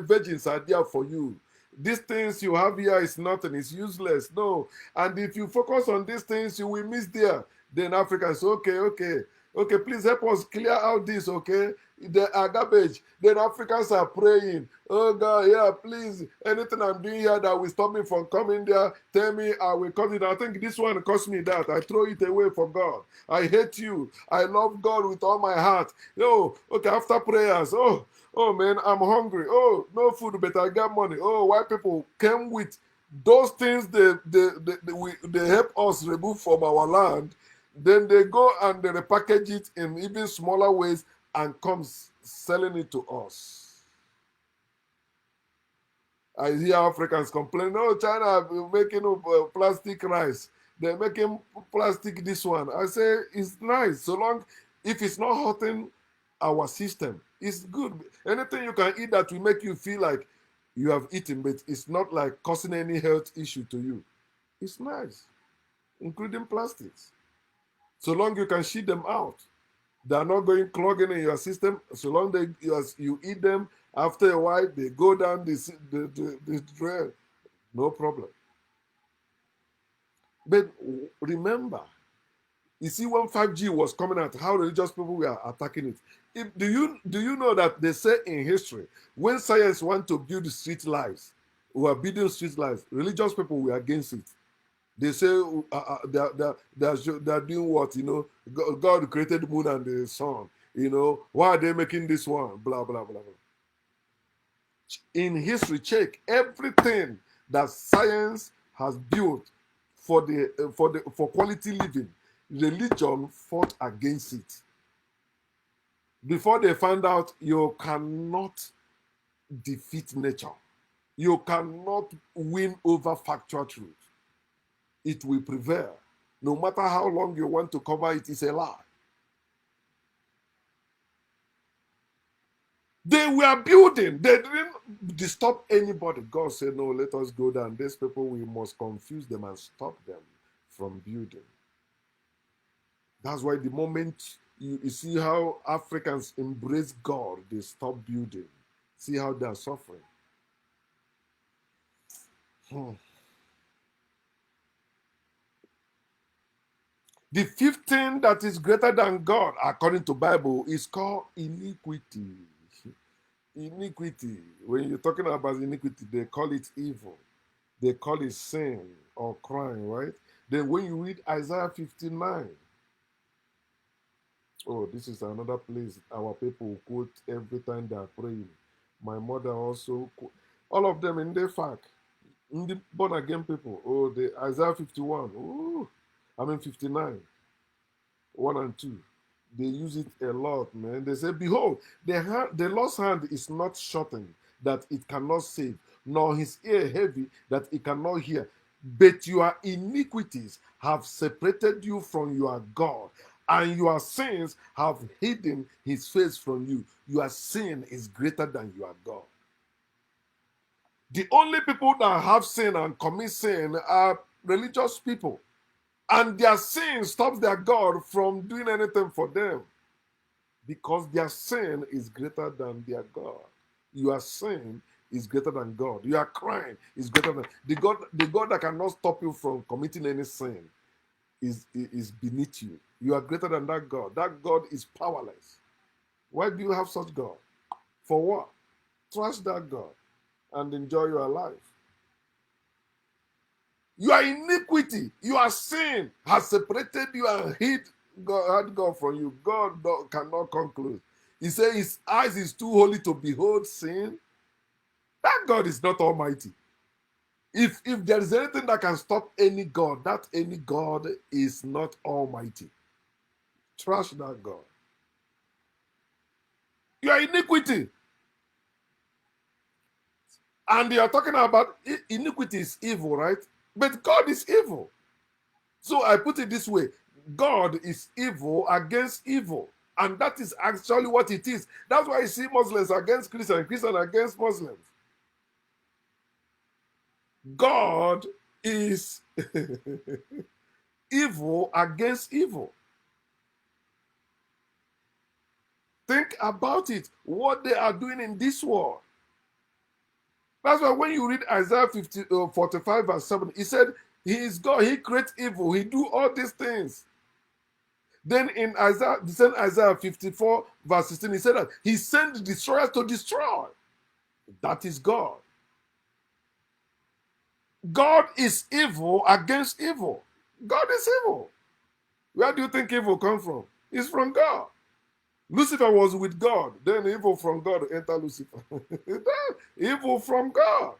virgins are there for you. These things you have here is nothing, it's useless. No. And if you focus on these things, you will miss there. Then Africans, okay, please help us clear out this, okay? They are garbage. Then Africans are praying, oh God, yeah, please, anything I'm doing here that will stop me from coming there, tell me I will cut it. I think this one cost me that. I throw it away for God. I hate you. I love God with all my heart. No, okay, after prayers, oh man, I'm hungry. Oh, no food, but I got money. Oh, white people came with those things they help us remove from our land. Then they go and they repackage it in even smaller ways and comes selling it to us. I hear Africans complain, oh, China making plastic rice. They're making plastic this one. I say, it's nice. So long, if it's not hurting our system, it's good. Anything you can eat that will make you feel like you have eaten, but it's not like causing any health issue to you. It's nice, including plastics. So long you can shit them out. They're not going clogging in your system. So long you eat them, after a while, they go down the drain. No problem. But remember, you see, when 5G was coming out, how religious people were attacking it. Do you know that they say in history, when science want to build street lights, who are building street lights, religious people were against it. They say they're doing what, God created the moon and the sun. Why are they making this one? Blah, blah, blah, blah. In history, check everything that science has built for quality living. Religion fought against it. Before they find out you cannot defeat nature, you cannot win over factual truth. It will prevail. No matter how long you want to cover it, it's a lie. They were building. They didn't disturb anybody. God said, no, let us go down. These people, we must confuse them and stop them from building. That's why the moment you see how Africans embrace God, they stop building. See how they are suffering. The fifth thing that is greater than God, according to Bible, is called iniquity. Iniquity. When you're talking about iniquity, they call it evil. They call it sin or crime, right? Then when you read Isaiah 59, oh, this is another place our people quote every time they are praying. My mother also quote. All of them in the fact. In the born again people. Oh, the Isaiah 51. Ooh, 59. 1 and 2. They use it a lot, man. They say, behold, the Lord's hand is not shortened, that it cannot save, nor his ear heavy, that it cannot hear. But your iniquities have separated you from your God, and your sins have hidden his face from you. Your sin is greater than your God. The only people that have sin and commit sin are religious people. And their sin stops their God from doing anything for them. Because their sin is greater than their God. Your sin is greater than God. Your crime is greater than the God that cannot stop you from committing any sin is beneath you. You are greater than that God. That God is powerless. Why do you have such God? For what? Trust that God and enjoy your life. Your iniquity, your sin has separated you and hid God from you. God cannot come close. He said his eyes is too holy to behold sin. That God is not almighty. If there is anything that can stop any God, that any God is not almighty. Trash that God. You are iniquity. And you are talking about iniquity is evil, right? But God is evil. So I put it this way: God is evil against evil. And that is actually what it is. That's why you see Muslims against Christians, Christians against Muslims. God is evil against evil. Think about it, what they are doing in this world. That's why when you read Isaiah 45 verse 7, he said, he is God, he creates evil, he do all these things. Then in Isaiah 54 verse 16, he said that he sent destroyers to destroy. That is God. God is evil against evil. God is evil. Where do you think evil comes from? It's from God. Lucifer was with God. Then evil from God enter Lucifer. Evil from God.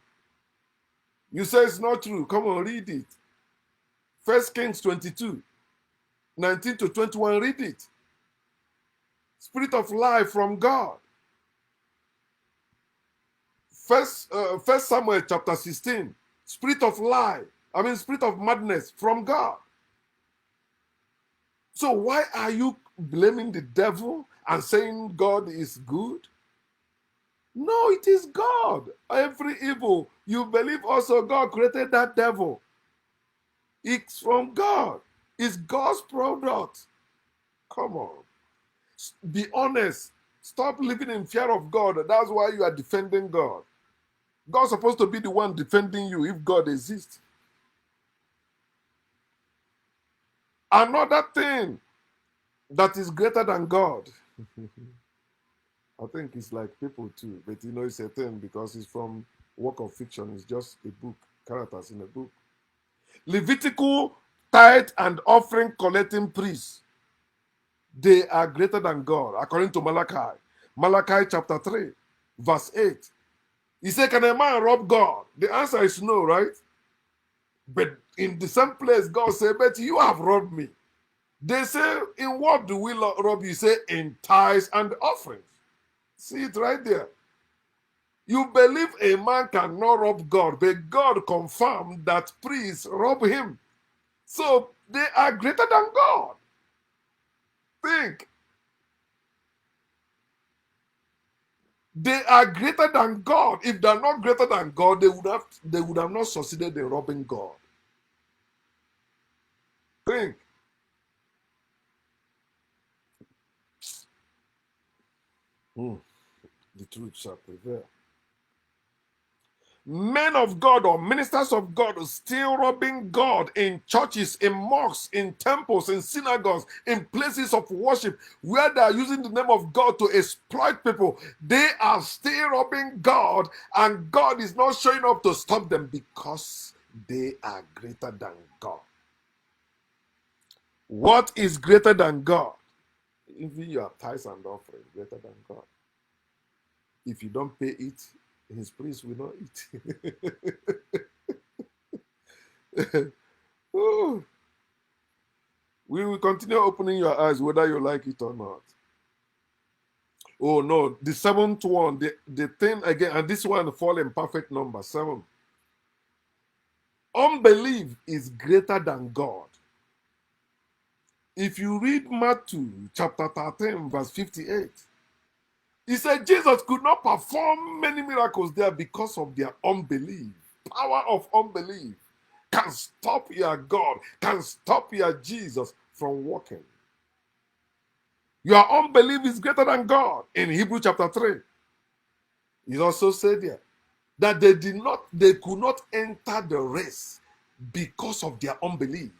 You say it's not true. Come on, read it. 1 Kings 22, 19 to 21, read it. Spirit of life from God. First Samuel chapter 16, spirit of lie, spirit of madness from God. So why are you blaming the devil and saying God is good? No, it is God. Every evil, you believe also God created that devil. It's from God. It's God's product. Come on. Be honest. Stop living in fear of God. That's why you are defending God. God's supposed to be the one defending you if God exists. Another thing that is greater than God. I think it's like people too, but it's a thing because it's from work of fiction. It's just a book, characters in a book. Levitical tithe and offering collecting priests, they are greater than God, according to Malachi. Malachi chapter 3, verse 8. He said, can a man rob God? The answer is no, right? But in the same place, God said, but you have robbed me. They say, in what do we rob you? You say, in tithes and offerings. See it right there. You believe a man cannot rob God, but God confirmed that priests rob him. So they are greater than God. Think. They are greater than God. If they're not greater than God, they would have not succeeded in robbing God. Think. The truth shall prevail. Men of God or ministers of God are still robbing God in churches, in mosques, in temples, in synagogues, in places of worship where they are using the name of God to exploit people. They are still robbing God, and God is not showing up to stop them because they are greater than God. What is greater than God? Even your tithes and offerings greater than God. If you don't pay it, his priest will not eat. We will continue opening your eyes whether you like it or not. Oh no, the seventh one, the thing again, and this one fall in perfect number, 7. Unbelief is greater than God. If you read Matthew chapter 13, verse 58, he said Jesus could not perform many miracles there because of their unbelief. Power of unbelief can stop your God, can stop your Jesus from working. Your unbelief is greater than God. In Hebrew chapter 3, he also said there that they could not enter the race because of their unbelief.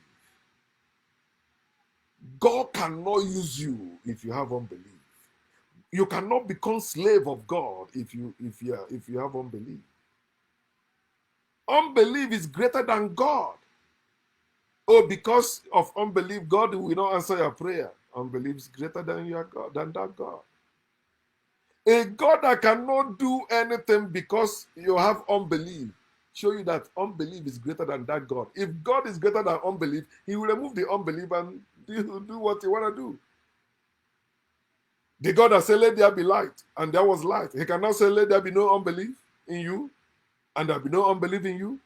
God cannot use you if you have unbelief. You cannot become slave of God if you have unbelief. Unbelief is greater than God. Oh, because of unbelief, God will not answer your prayer. Unbelief is greater than your God, than that God. A God that cannot do anything because you have unbelief, show you that unbelief is greater than that God. If God is greater than unbelief, he will remove the unbelief and do what he want to do. The God that said, let there be light, and there was light. He cannot say, let there be no unbelief in you, and there be no unbelief in you.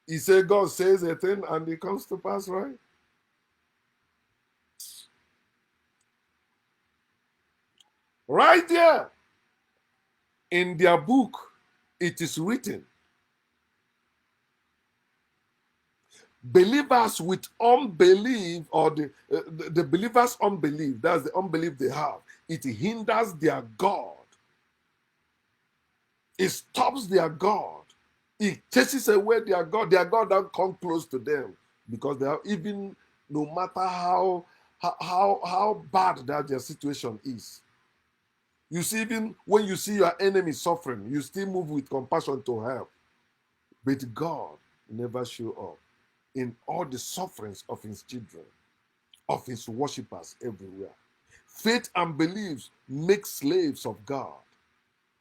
He said, God says a thing, and it comes to pass, right? Right there in their book, it is written, believers with unbelief, or the believers' unbelief, that's the unbelief they have, it hinders their God. It stops their God. It chases away their God. Their God don't come close to them because they are, even no matter how bad that their situation is. You see, even when you see your enemy suffering, you still move with compassion to help. But God never show up in all the sufferings of his children, of his worshippers everywhere. Faith and beliefs make slaves of God.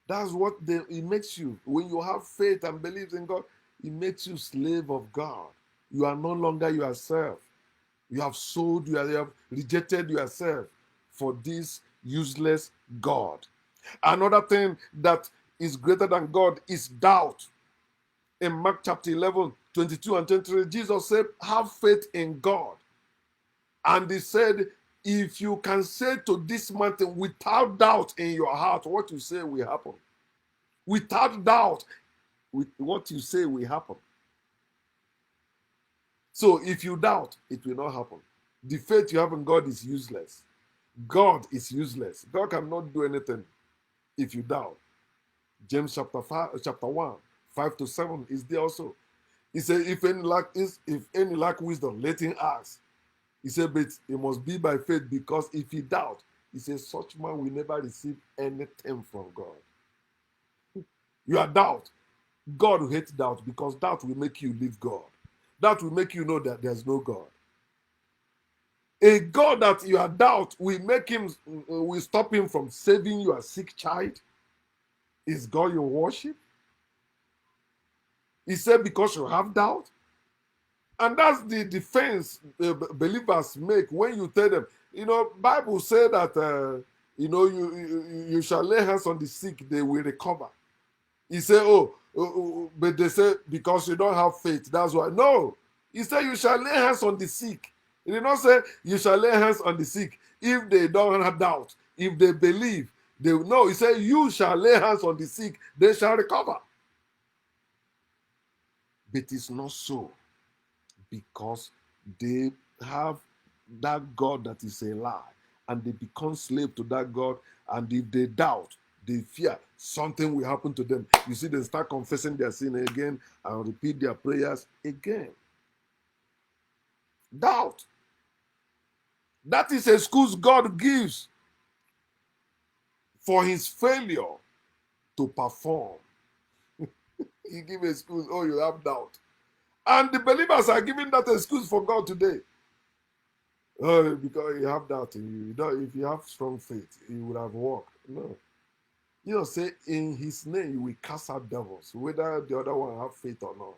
That's what it makes you. When you have faith and beliefs in God, it makes you slave of God. You are no longer yourself. You have sold, you have rejected yourself for this useless God. Another thing that is greater than God is doubt. In Mark chapter 11, 22 and 23, Jesus said, have faith in God. And he said, if you can say to this mountain without doubt in your heart, what you say will happen. Without doubt, what you say will happen. So if you doubt, it will not happen. The faith you have in God is useless. God is useless. God cannot do anything if you doubt. James chapter 1, 5 to 7 is there also. He said, if any lack wisdom, let him ask. He said, but it must be by faith, because if he doubt, he says, such man will never receive anything from God. You are doubt. God will hate doubt, because doubt will make you leave God. That will make you know that there's no God. A God that you are doubt will stop him from saving your sick child. Is God your worship? He said, because you have doubt. And that's the defense believers make when you tell them, Bible say that, you shall lay hands on the sick, they will recover. He said, but they say, because you don't have faith, that's why. No, he said, you shall lay hands on the sick. He did not say, you shall lay hands on the sick if they don't have doubt, if they believe. They know. He said, you shall lay hands on the sick, they shall recover. But it's not so, because they have that God that is a lie, and they become slave to that God. And if they doubt, they fear something will happen to them. You see, they start confessing their sin again and repeat their prayers again. Doubt. That is excuse God gives for his failure to perform. He gives excuse, oh, you have doubt. And the believers are giving that excuse for God today. Oh, because you have doubt in you. If you have strong faith, you would have walked. No. Say in his name you will cast out devils, whether the other one have faith or not.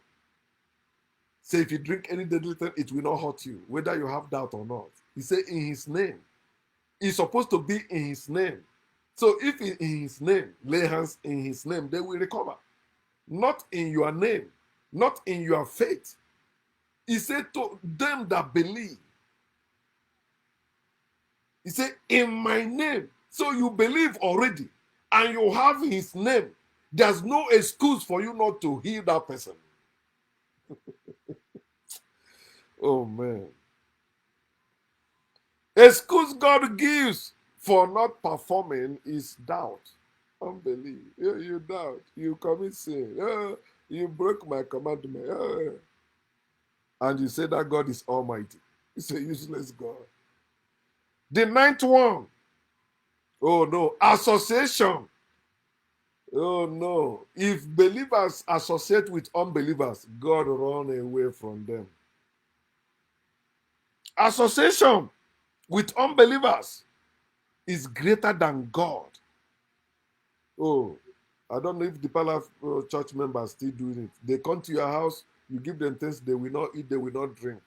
Say if you drink any deadly thing, it will not hurt you, whether you have doubt or not. He said in his name. It's supposed to be in his name. So if in his name, lay hands in his name, they will recover. Not in your name, not in your faith. He said to them that believe. He said, in my name. So you believe already, and you have his name. There's no excuse for you not to heal that person. Oh, man. Excuse God gives for not performing is doubt, unbelief. You doubt, you commit sin, you broke my commandment, and you say that God is almighty. It's a useless God. The ninth one, oh no, association. Oh no, if believers associate with unbelievers, God run away from them. Association with unbelievers is greater than God. Oh, I don't know if the Pala church members still doing it. They come to your house, you give them things they will not eat, they will not drink.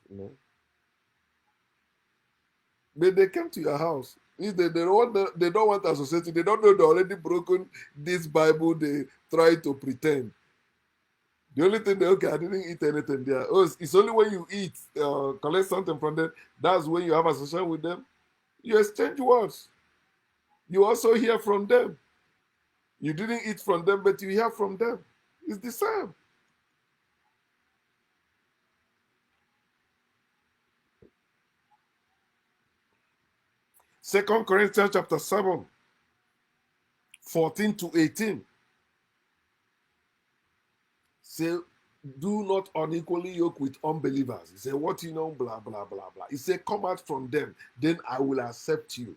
You know? But they came to your house. If they don't want to associate, they don't know they already broken this Bible, they try to pretend. The only thing they okay, I didn't eat anything there. Oh, it's only when you eat, collect something from them, that's when you have association with them. You exchange words. You also hear from them. You didn't eat from them, but you hear from them. It's the same. Second Corinthians chapter 7, 14 to 18. Say, do not unequally yoke with unbelievers. He said, what you know, blah, blah, blah, blah. He said, come out from them, then I will accept you.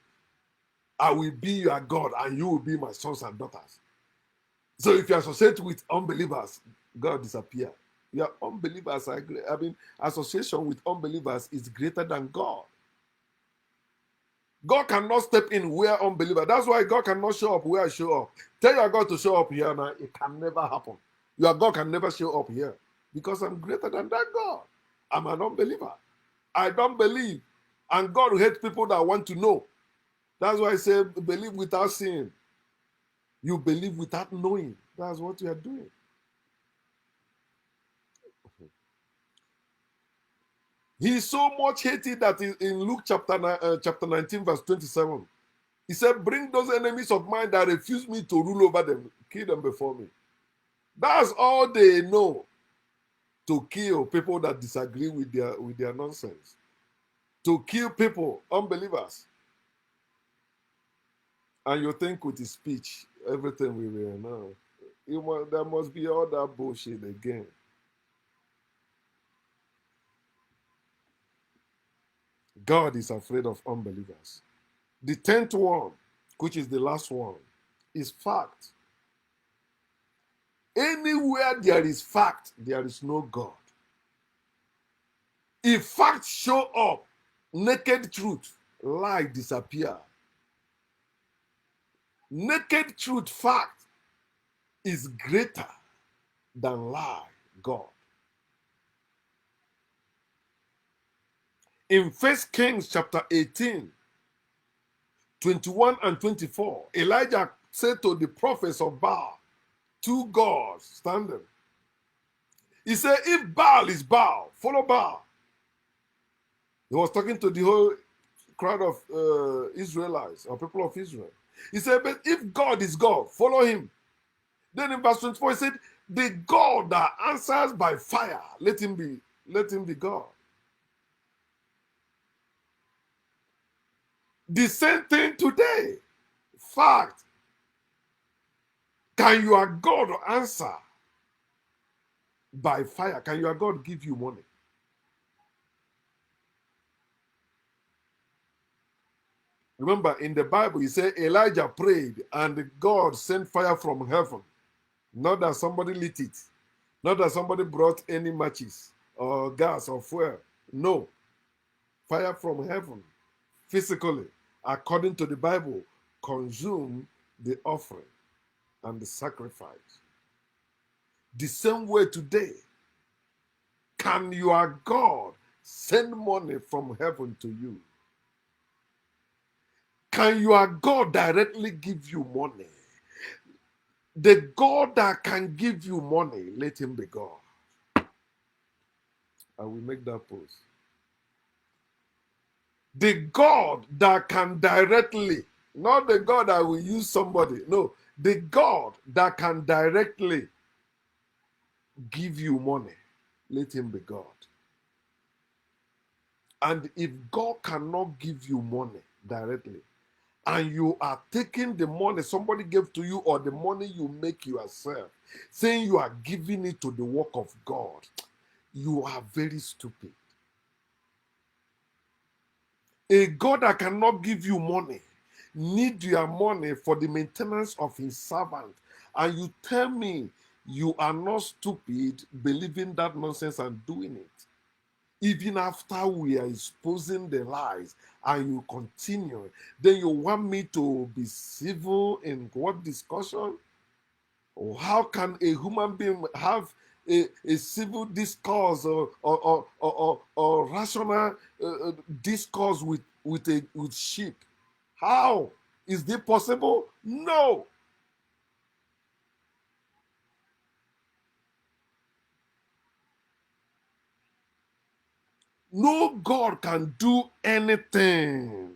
I will be your God, and you will be my sons and daughters. So if you associate with unbelievers, God disappear. Your unbelievers are great. I mean, association with unbelievers is greater than God. God cannot step in where unbeliever. That's why God cannot show up where I show up. Tell your God to show up here now. It can never happen. Your God can never show up here because I'm greater than that God. I'm an unbeliever. I don't believe. And God hates people that want to know. That's why I say believe without seeing. You believe without knowing. That's what you are doing. He is so much hated that in Luke chapter 19, verse 27, he said, bring those enemies of mine that refuse me to rule over them, kill them before me. That's all they know, to kill people that disagree with their nonsense. To kill people, unbelievers. And you think with his speech, everything we will know. There must be all that bullshit again. God is afraid of unbelievers. The 10th one, which is the last one, is fact. Anywhere there is fact, there is no God. If facts show up, naked truth, lie disappear. Naked truth, fact, is greater than lie, God. In 1 Kings chapter 18, 21 and 24, Elijah said to the prophets of Baal, two gods standing. He said, if Baal is Baal, follow Baal. He was talking to the whole crowd of Israelites or people of Israel. He said, but if God is God, follow him. Then in verse 24, he said, the God that answers by fire, let him be God. The same thing today. Fact. Can your God answer by fire? Can your God give you money? Remember, in the Bible, he said Elijah prayed and God sent fire from heaven. Not that somebody lit it. Not that somebody brought any matches or gas or fuel. No. Fire from heaven, physically, according to the Bible, consume the offering and the sacrifice. The same way today, can your God send money from heaven to you? Can your God directly give you money? The God that can give you money, let him be God. I will make that post. The God that can directly, not the God that will use somebody, no, the God that can directly give you money, let him be God. And if God cannot give you money directly, and you are taking the money somebody gave to you or the money you make yourself, saying you are giving it to the work of God, you are very stupid. A God that cannot give you money need your money for the maintenance of his servant. And you tell me you are not stupid believing that nonsense and doing it. Even after we are exposing the lies and you continue, then you want me to be civil in what discussion? Or how can a human being have a civil discourse or rational discourse with sheep? How is this possible? No. No God can do anything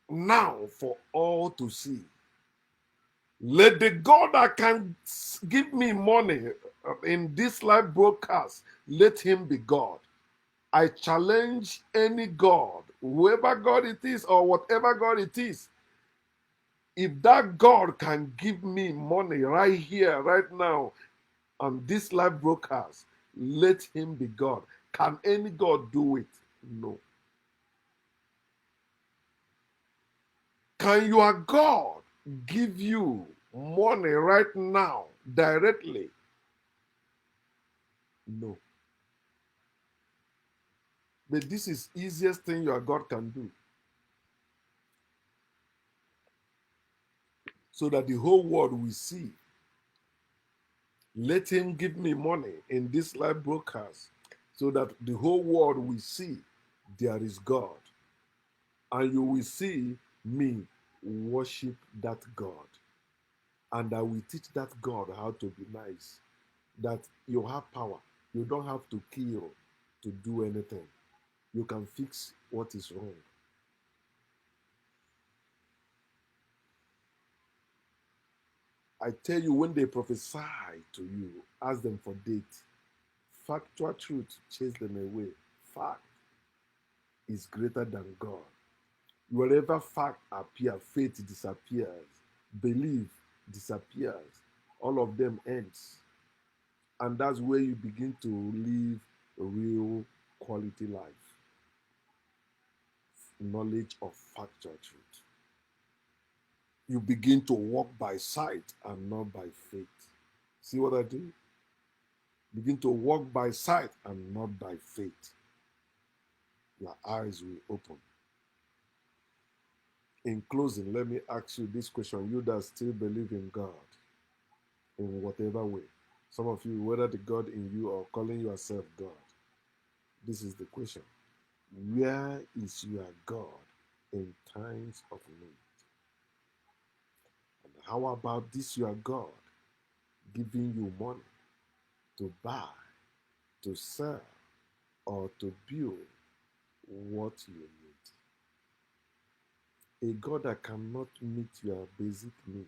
now for all to see. Let the God that can give me money in this live broadcast, let him be God. I challenge any God, whoever God it is or whatever God it is, if that God can give me money right here, right now, on this live broadcast, let him be God. Can any God do it? No. Can your God give you money right now directly? No. But this is easiest thing your God can do. So that the whole world will see. Let him give me money in this live broadcast so that the whole world will see there is God. And you will see me worship that God. And I will teach that God how to be nice. That you have power. You don't have to kill to do anything. You can fix what is wrong. I tell you, when they prophesy to you, ask them for date. Factual truth, chase them away. Fact is greater than God. Wherever fact appears, faith disappears. Belief disappears. All of them ends. And that's where you begin to live a real quality life. Knowledge of factual truth. You begin to walk by sight and not by faith. See what I do? Begin to walk by sight and not by faith. Your eyes will open. In closing, let me ask you this question. You that still believe in God in whatever way. Some of you, whether the God in you or calling yourself God, this is the question. Where is your God in times of need? And how about this your God giving you money to buy, to sell, or to build what you need? A God that cannot meet your basic need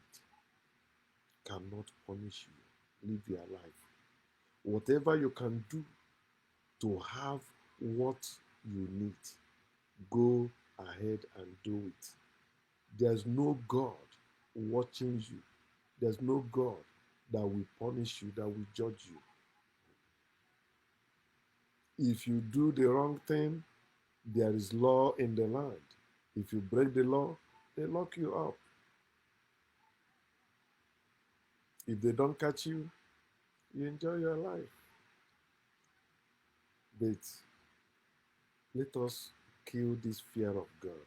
cannot punish you. Live your life. Whatever you can do to have what you need, go ahead and do it. There's no God watching you. There's no God that will punish you, that will judge you. If you do the wrong thing, there is law in the land. If you break the law, they lock you up. If they don't catch you, you enjoy your life. But let us kill this fear of God.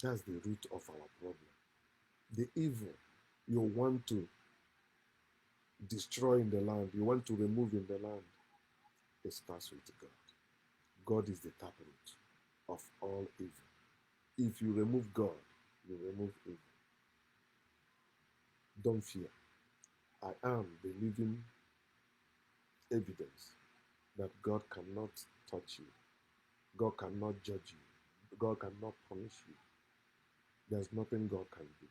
That's the root of our problem. The evil you want to destroy in the land, you want to remove in the land, it starts with God. God is the taproot of all evil. If you remove God, you remove evil. Don't fear. I am the living evidence that God cannot touch you. God cannot judge you. God cannot punish you. There's nothing God can do.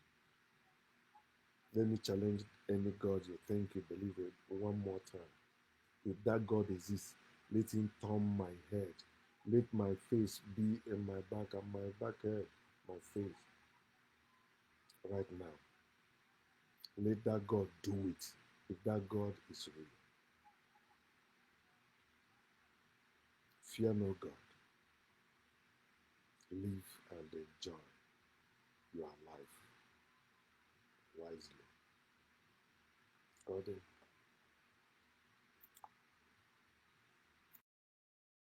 Let me challenge any God you think you believe in one more time. If that God exists, let him turn my head. Let my face be in my back and my back head, my face, right now. Let that God do it. If that God is real. Fear no God. Live and enjoy your life wisely. God